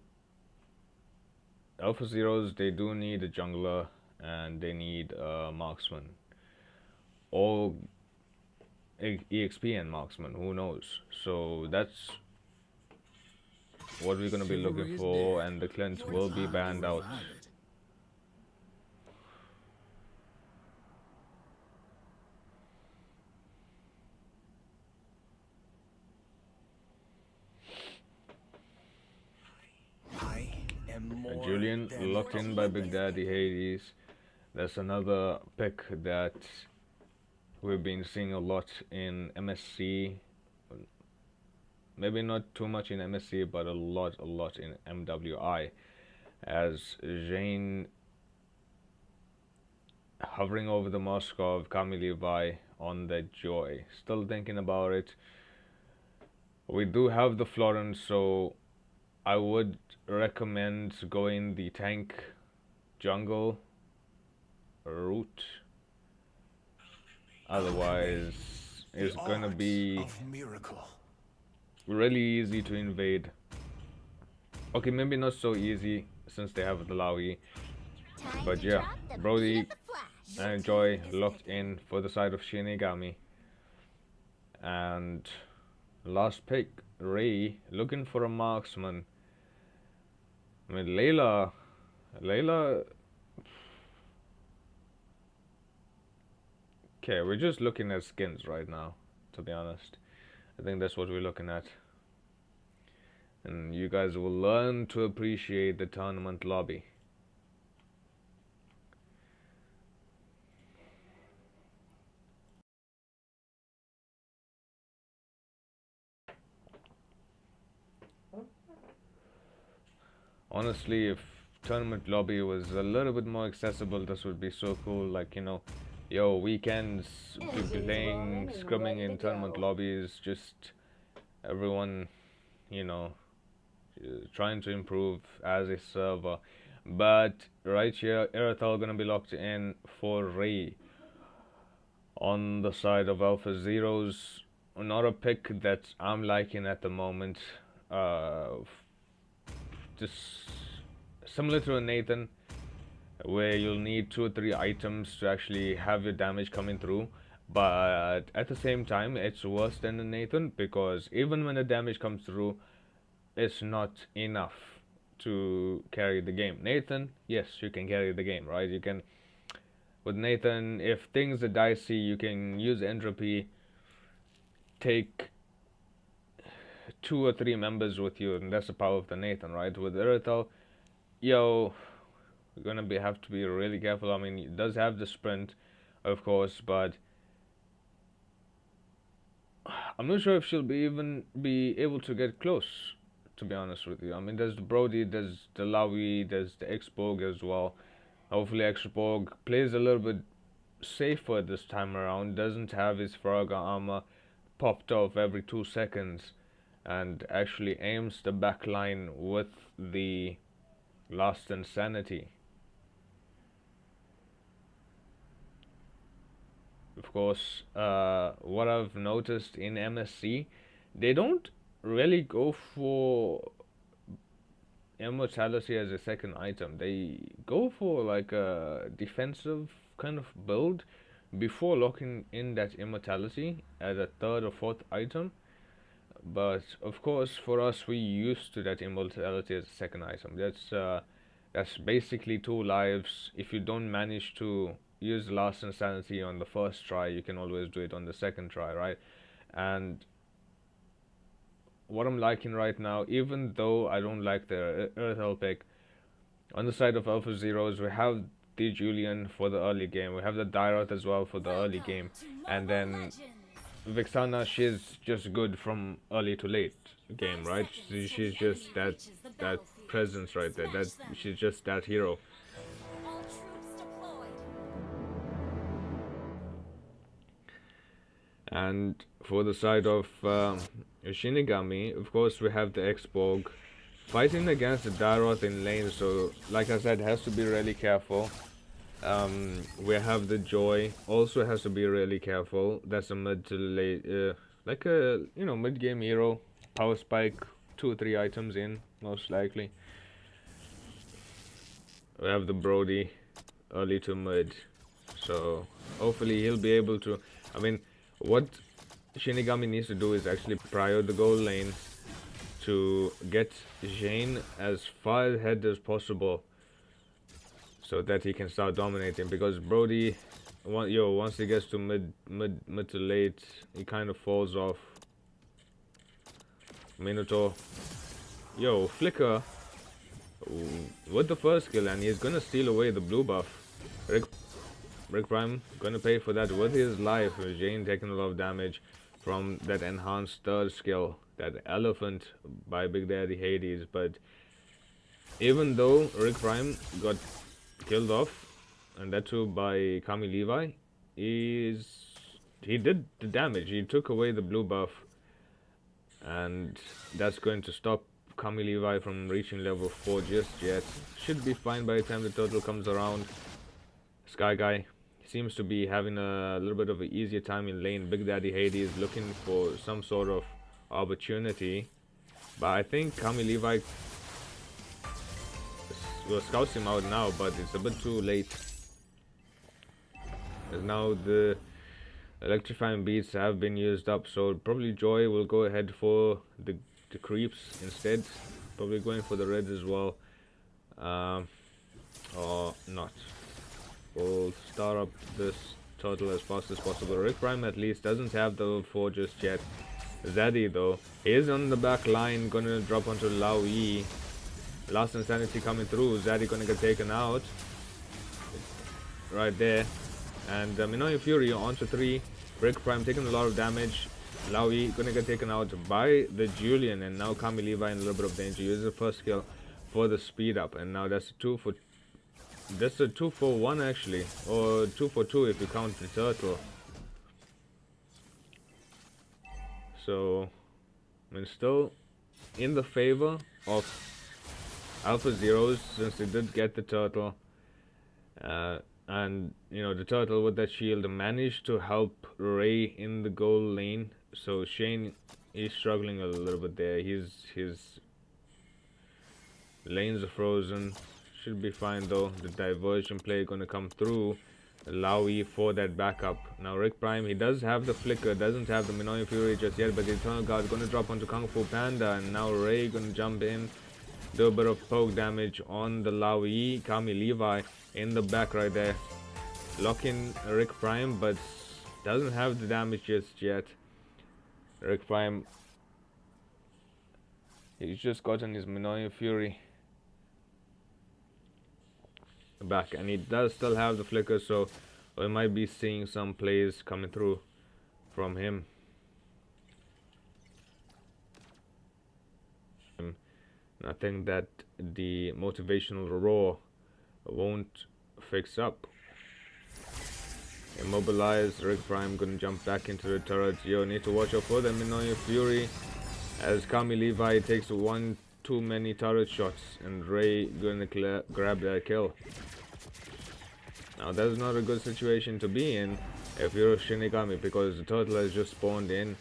AlphaZeros, they do need a jungler and they need a marksman. Or EXP and marksman, who knows. So that's what we're gonna be looking for, and the Clint will be banned out. Julian locked in by Big Daddy Hades. That's another pick that we've been seeing a lot in MSC. Maybe not too much in MSC, but a lot in MWI. As Jane hovering over the Moskov, Kami Levi on that Joy. Still thinking about it. We do have the Florence, so I would recommend going the tank jungle route. Otherwise, it's gonna be really easy to invade. Okay, maybe not so easy since they have the Laui. But yeah, Brody and Joy locked in for the side of Shinigami. And last pick, Ray looking for a marksman. I mean, Layla. Okay, we're just looking at skins right now, to be honest. I think that's what we're looking at. And you guys will learn to appreciate the tournament lobby. Honestly, if tournament lobby was a little bit more accessible, this would be so cool. Like, you know, yo, weekends, be playing, scrimming in tournament lobbies, just everyone, you know, trying to improve as a server. But right here, Irithel gonna be locked in for Ray. On the side of AlphaZeros, not a pick that I'm liking at the moment. Just similar to a Nathan, where you'll need 2 or 3 items to actually have your damage coming through, but at the same time it's worse than the Nathan, because even when the damage comes through, it's not enough to carry the game. Nathan, yes, you can carry the game, right? You can, with Nathan, if things are dicey, you can use entropy, take 2 or 3 members with you, and that's the power of the Nathan, right? With Irithel, yo, you're gonna have to be really careful. I mean, it does have the sprint, of course, but I'm not sure if she'll even be able to get close, to be honest with you. I mean, there's the Brody, there's the Laui, there's the X-Borg as well. Hopefully X-Borg plays a little bit safer this time around, doesn't have his Frogger armor popped off every 2 seconds, and actually aims the back line with the Last Insanity. Of course, what I've noticed in MSC, they don't really go for immortality as a second item. They go for like a defensive kind of build before locking in that immortality as a 3rd or 4th item. But of course, for us, we used to that immortality as a second item. That's basically 2 lives. If you don't manage to use Last Insanity on the first try, you can always do it on the second try, right? And what I'm liking right now, even though I don't like the Irithel pick, on the side of AlphaZeros, we have the Julian for the early game. We have the Dairoth as well for the early game. And then Vixana, she's just good from early to late game, right? She's just that presence right there. She's just that hero. And for the side of Shinigami, of course, we have the X-Borg fighting against the Daroth in lane, so like I said, has to be really careful. We have the Joy, also has to be really careful. That's a mid to late, like a, you know, mid-game hero. Power spike, 2 or 3 items in, most likely. We have the Brody, early to mid. So hopefully he'll be able to, I mean, what Shinigami needs to do is actually prior the gold lane to get Jane as far ahead as possible, so that he can start dominating. Because Brody, once he gets to mid to late, he kind of falls off. Minotaur, Flicker with the first skill, and he's gonna steal away the blue buff. Rick Prime gonna pay for that with his life. Jane taking a lot of damage from that enhanced third skill, that Elephant by Big Daddy Hades. But even though Rick Prime got killed off, and that too by Kami Levi, he did the damage. He took away the blue buff, and that's going to stop Kami Levi from reaching level 4 just yet. Should be fine by the time the turtle comes around. Sky Guy seems to be having a little bit of an easier time in lane. Big Daddy Hades looking for some sort of opportunity, but I think Kami Levi will scout him out now, but it's a bit too late, as now the electrifying beats have been used up. So probably Joy will go ahead for the creeps instead, probably going for the reds as well, or not. We'll start up this turtle as fast as possible. Rick Prime at least doesn't have the level 4 just yet. Zaddy though, he is on the back line, gonna drop onto Lao Yi. Last Insanity coming through. Zaddy gonna get taken out right there, and Minoy Fury onto 3. Rick Prime taking a lot of damage. Lao Yi gonna get taken out by the Julian, and now Kami Levi in a little bit of danger. Uses the first skill for the speed up, and now that's a 2 for 1 actually, or 2 for 2 if you count the turtle. So, I mean, still in the favor of AlphaZeros, since they did get the turtle, and you know, the turtle with that shield managed to help Ray in the gold lane. So Shane is struggling a little bit there. His lanes are frozen. Should be fine though. The diversion play gonna come through. Lowy for that backup. Now Rick Prime, he does have the flicker, doesn't have the Minoy Fury just yet, but the Eternal Guard is gonna drop onto Kung Fu Panda, and now Ray gonna jump in, do a bit of poke damage on the Lowy. Kami Levi in the back right there, locking Rick Prime, but doesn't have the damage just yet. Rick Prime, he's just gotten his Minoy Fury back, and he does still have the flicker, so we might be seeing some plays coming through from him. I think that the motivational roar won't fix up. Immobilize. Rick Prime gonna jump back into the turret. Need to watch out for the Minoy Fury, as Kami Levi takes one too many turret shots, and Ray gonna grab that kill. Now that's not a good situation to be in if you're a Shinigami, because the turtle has just spawned in,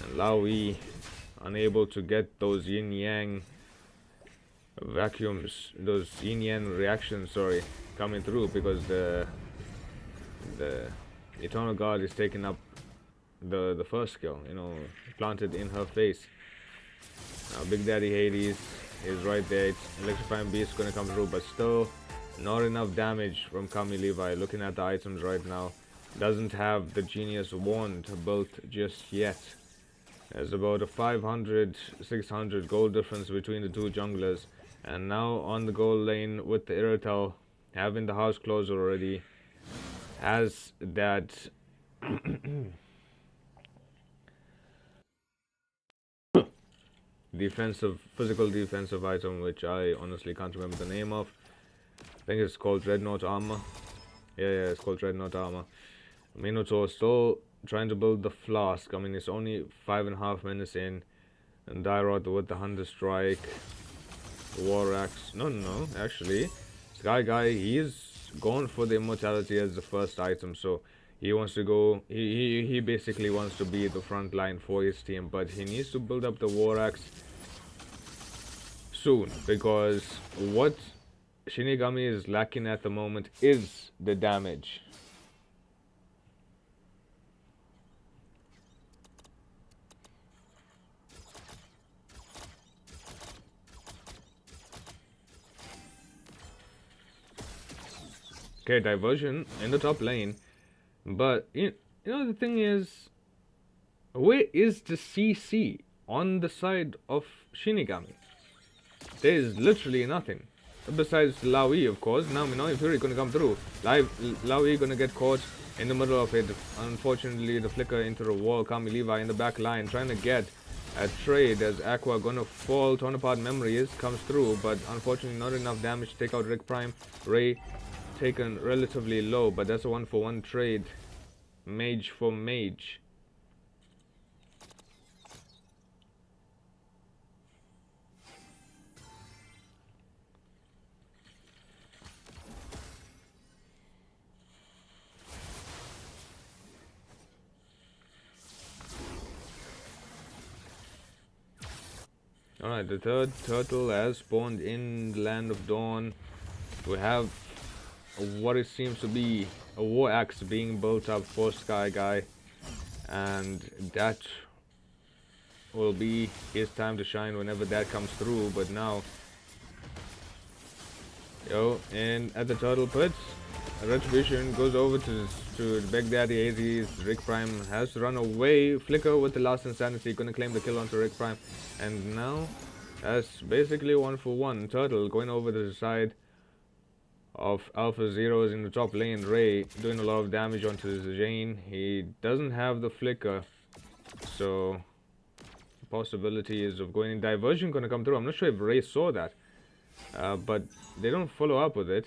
and Laoi unable to get those yin yang vacuums, those yin yang reactions, sorry, coming through, because the Eternal Guard is taking up the first skill, you know, planted in her face. Now Big Daddy Hades is right there. It's Electrifying Beast gonna come through, but still not enough damage from Kami Levi. Looking at the items right now, doesn't have the Genius Wand built just yet. There's about a 500-600 gold difference between the two junglers, and now on the gold lane with the Irrital having the house closed already, has that physical defensive item, which I honestly can't remember the name of. I think it's called Dreadnought Armor. Yeah, it's called Dreadnought Armor. Minotaur still trying to build the flask. I mean, it's only 5.5 minutes in. And Dyrod with the Hunter Strike. War Axe. No, actually. Sky Guy, he's gone for the immortality as the first item, so he wants to go, he basically wants to be the front line for his team, but he needs to build up the War Axe soon, because what Shinigami is lacking at the moment is the damage. Okay, diversion in the top lane, but you know the thing is, where is the CC on the side of Shinigami? There is literally nothing besides Laui, of course. Now Minoi Fury gonna come through. Laui gonna get caught in the middle of it. Unfortunately, the flicker into the wall. Kami Levi in the back line trying to get a trade as Aqua gonna fall. Torn apart memories comes through, but unfortunately not enough damage to take out Rick Prime. Ray taken relatively low, but that's a 1-for-1 trade. Mage for mage. Alright, the third turtle has spawned in the Land of Dawn. We have what it seems to be a War Axe being built up for Sky Guy, and that will be his time to shine whenever that comes through. But now, and at the turtle pits, Retribution goes over to Big Daddy Hazy's. Rick Prime has to run away. Flicker with the last insanity, gonna claim the kill onto Rick Prime, and now that's basically 1-for-1. Turtle going over to the side of AlphaZeros in the top lane. Ray doing a lot of damage onto Jane. He doesn't have the flicker, so possibilities of going in. Diversion gonna come through. I'm not sure if Ray saw that, but they don't follow up with it.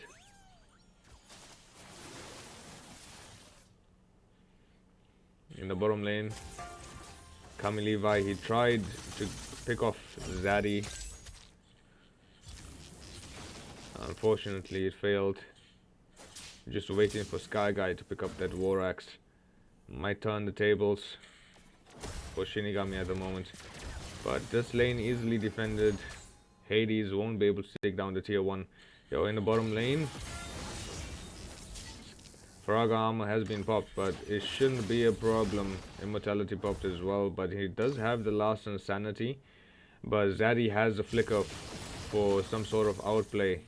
In the bottom lane, Kami Levi, he tried to pick off Zaddy. Unfortunately, it failed. Just waiting for Sky Guy to pick up that War Axe. Might turn the tables for Shinigami at the moment. But this lane easily defended. Hades won't be able to take down the tier 1. In the bottom lane, Faraga armor has been popped, but it shouldn't be a problem. Immortality popped as well, but he does have the last insanity. But Zaddy has a flicker for some sort of outplay,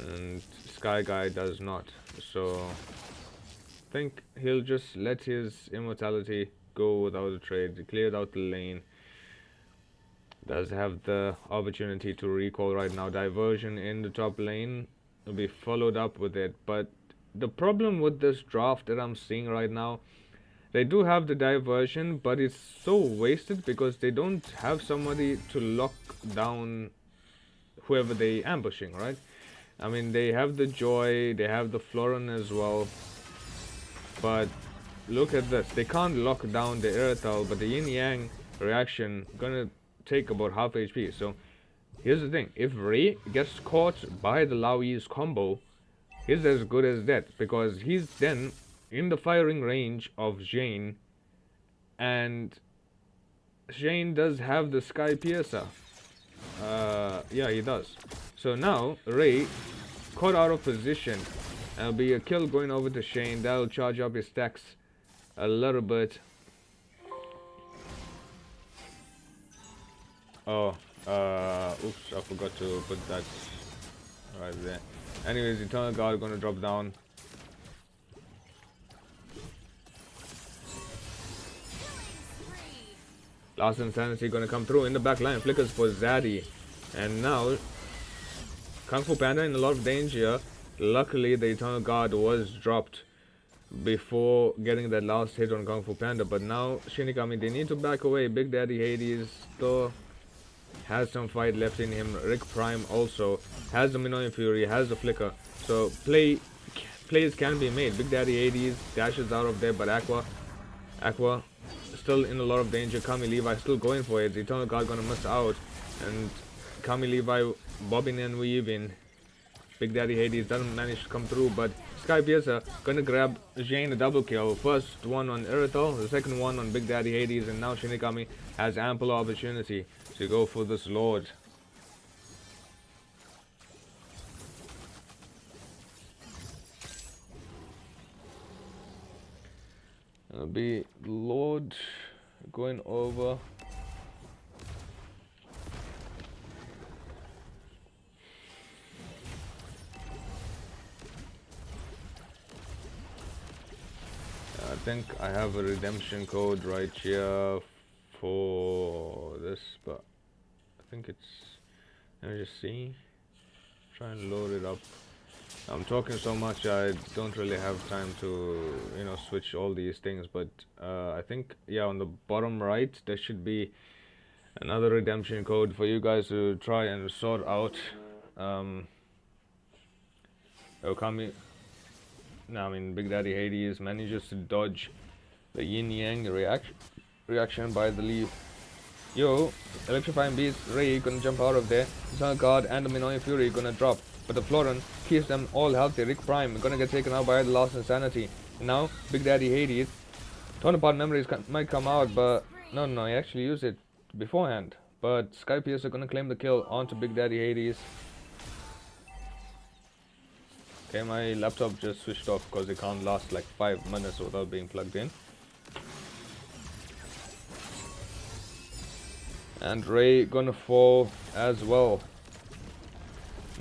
and Sky Guy does not. So I think he'll just let his immortality go without a trade. He cleared out the lane. Does have the opportunity to recall right now. Diversion in the top lane will be followed up with it, but the problem with this draft that I'm seeing right now, they do have the diversion, but it's so wasted because they don't have somebody to lock down whoever they ambushing, right? I mean, they have the Joy, they have the Florin as well, but look at this. They can't lock down the Irithal, but the Yin Yang reaction gonna take about half HP. So here's the thing, if Ray gets caught by the Laui's combo, he's as good as dead, because he's then in the firing range of Jane, and Jane does have the Sky Piercer. Yeah, he does. So now Ray caught out of position. There'll be a kill going over to Shane. That'll charge up his stacks a little bit. Oh, oops, I forgot to put that right there. Anyways, Eternal Guard gonna drop down. Last Insanity gonna come through in the back line. Flickers for Zaddy. And now Kung Fu Panda in a lot of danger. Luckily, the Eternal Guard was dropped before getting that last hit on Kung Fu Panda. But now Shinigami, they need to back away. Big Daddy Hades still has some fight left in him. Rick Prime also has the Minoi Fury, has the flicker. So plays can be made. Big Daddy Hades dashes out of there, but Aqua still in a lot of danger. Kami Levi still going for it. The Eternal Guard gonna miss out, and Kami Levi bobbing and weaving. Big Daddy Hades doesn't manage to come through, but Sky Piercer gonna grab Jane a double kill. First one on Irithel, the second one on Big Daddy Hades, and now Shinigami has ample opportunity to go for this Lord. It'll be Lord going over. I think I have a redemption code right here for this, but I think it's, let me just see, try and load it up. I'm talking so much I don't really have time to, you know, switch all these things, but I think, yeah, on the bottom right there should be another redemption code for you guys to try and sort out. Okami, no, I mean Big Daddy Hades manages to dodge the yin yang reaction by the leaf. Yo, electrifying beast Ray gonna jump out of there. Eternal Guard and the Minoan Fury gonna drop, but the Floran keeps them all healthy. Rick Prime gonna get taken out by the Lost Insanity. And now Big Daddy Hades, torn apart memories might come out, but no, he actually used it beforehand. But Sky Piercer gonna claim the kill onto Big Daddy Hades. Okay, my laptop just switched off because it can't last like 5 minutes without being plugged in. And Ray gonna fall as well.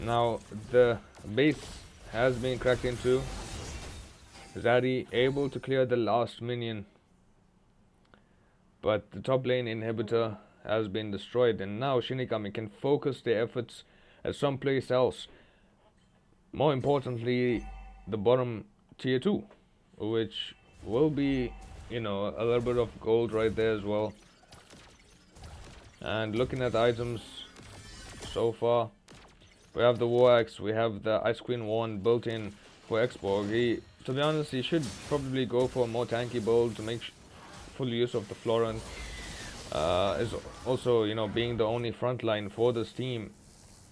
Now the base has been cracked into. Zaddy able to clear the last minion, but the top lane inhibitor has been destroyed, and now Shinigami can focus their efforts at someplace else. More importantly, the bottom tier 2, which will be, you know, a little bit of gold right there as well. And looking at the items so far, we have the War Axe, we have the Ice Queen Wand built in for Xborg. To be honest, he should probably go for a more tanky build to make full use of the Floran. Is also, you know, being the only frontline for this team,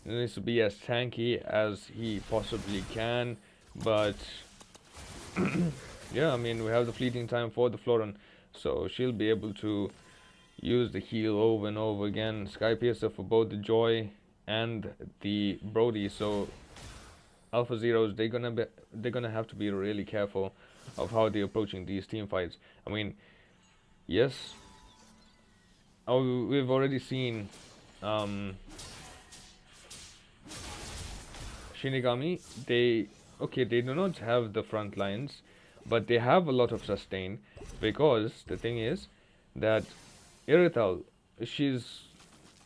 he needs to be as tanky as he possibly can. But yeah, I mean, we have the fleeting time for the Floran, so she'll be able to use the heal over and over again. Sky Piercer for both the Joy and the Brody. So AlphaZeros, they're gonna have to be really careful of how they're approaching these team fights. I mean, yes, we've already seen Shinigami. They do not have the front lines, but they have a lot of sustain, because the thing is that Irithel, she's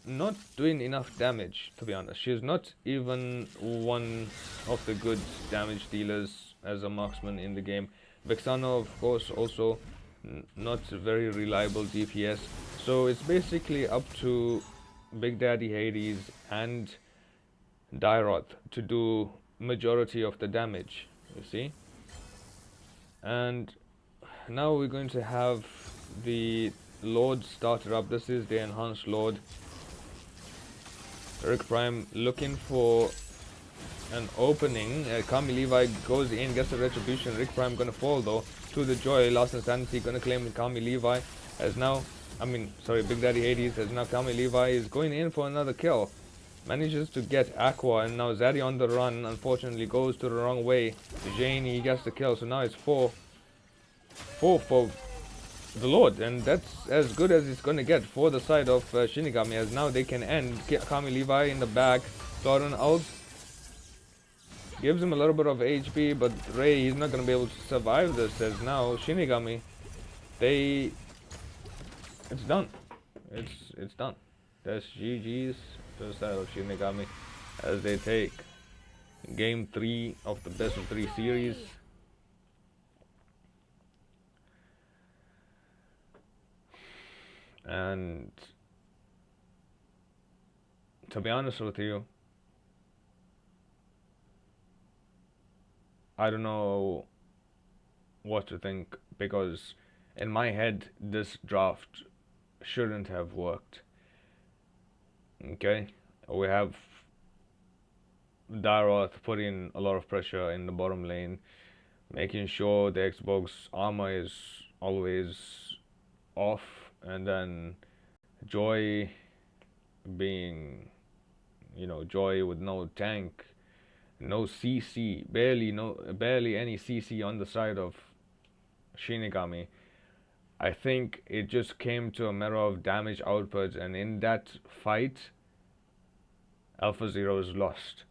not doing enough damage, to be honest. She's not even one of the good damage dealers as a marksman in the game. Vexano, of course, also not very reliable DPS. So it's basically up to Big Daddy Hades and Dairoth to do majority of the damage, you see. And now we're going to have the Lord started up. This is the enhanced Lord. Rick Prime looking for an opening. Kami Levi goes in, gets the retribution. Rick Prime gonna fall though to the Joy. Lost Insanity gonna claim Kami Levi as now, Big Daddy Hades, as now Kami Levi is going in for another kill. Manages to get Aqua, and now Zaddy on the run, unfortunately goes to the wrong way. Jane, he gets the kill, so now it's 4 for the Lord, and that's as good as it's gonna get for the side of Shinigami, as now they can end Kami Levi in the back. Floran ult gives him a little bit of HP, but Ray, he's not gonna be able to survive this, as now Shinigami, it's done. It's done. That's GG's to the side of Shinigami, as they take game 3 of the best of 3 series. And to be honest with you, I don't know what to think, because in my head, this draft shouldn't have worked. Okay, we have Daroth putting a lot of pressure in the bottom lane, making sure the Xbox armor is always off, and then Joy being, you know, Joy with no tank, no CC, barely any CC on the side of Shinigami. I think it just came to a matter of damage output, and in that fight, AlphaZeros lost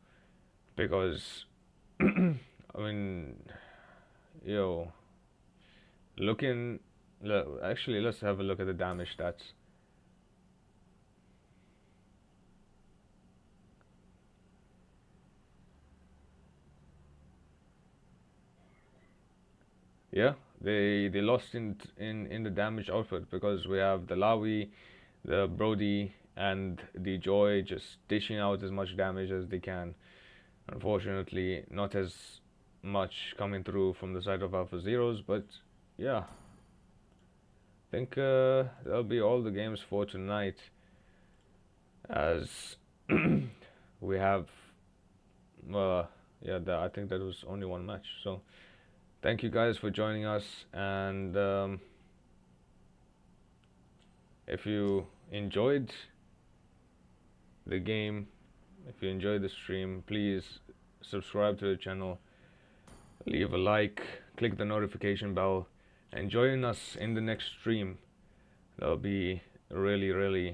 because I mean, yo, actually, let's have a look at the damage stats. Yeah, they lost in the damage output because we have the Lawi, the Brody, and the Joy just dishing out as much damage as they can. Unfortunately, not as much coming through from the side of AlphaZeros, but yeah, I think that'll be all the games for tonight, as we have, yeah, I think that was only one match. So thank you guys for joining us, and if you enjoyed the game, if you enjoyed the stream, please subscribe to the channel, leave a like, click the notification bell, and join us in the next stream. That'll be really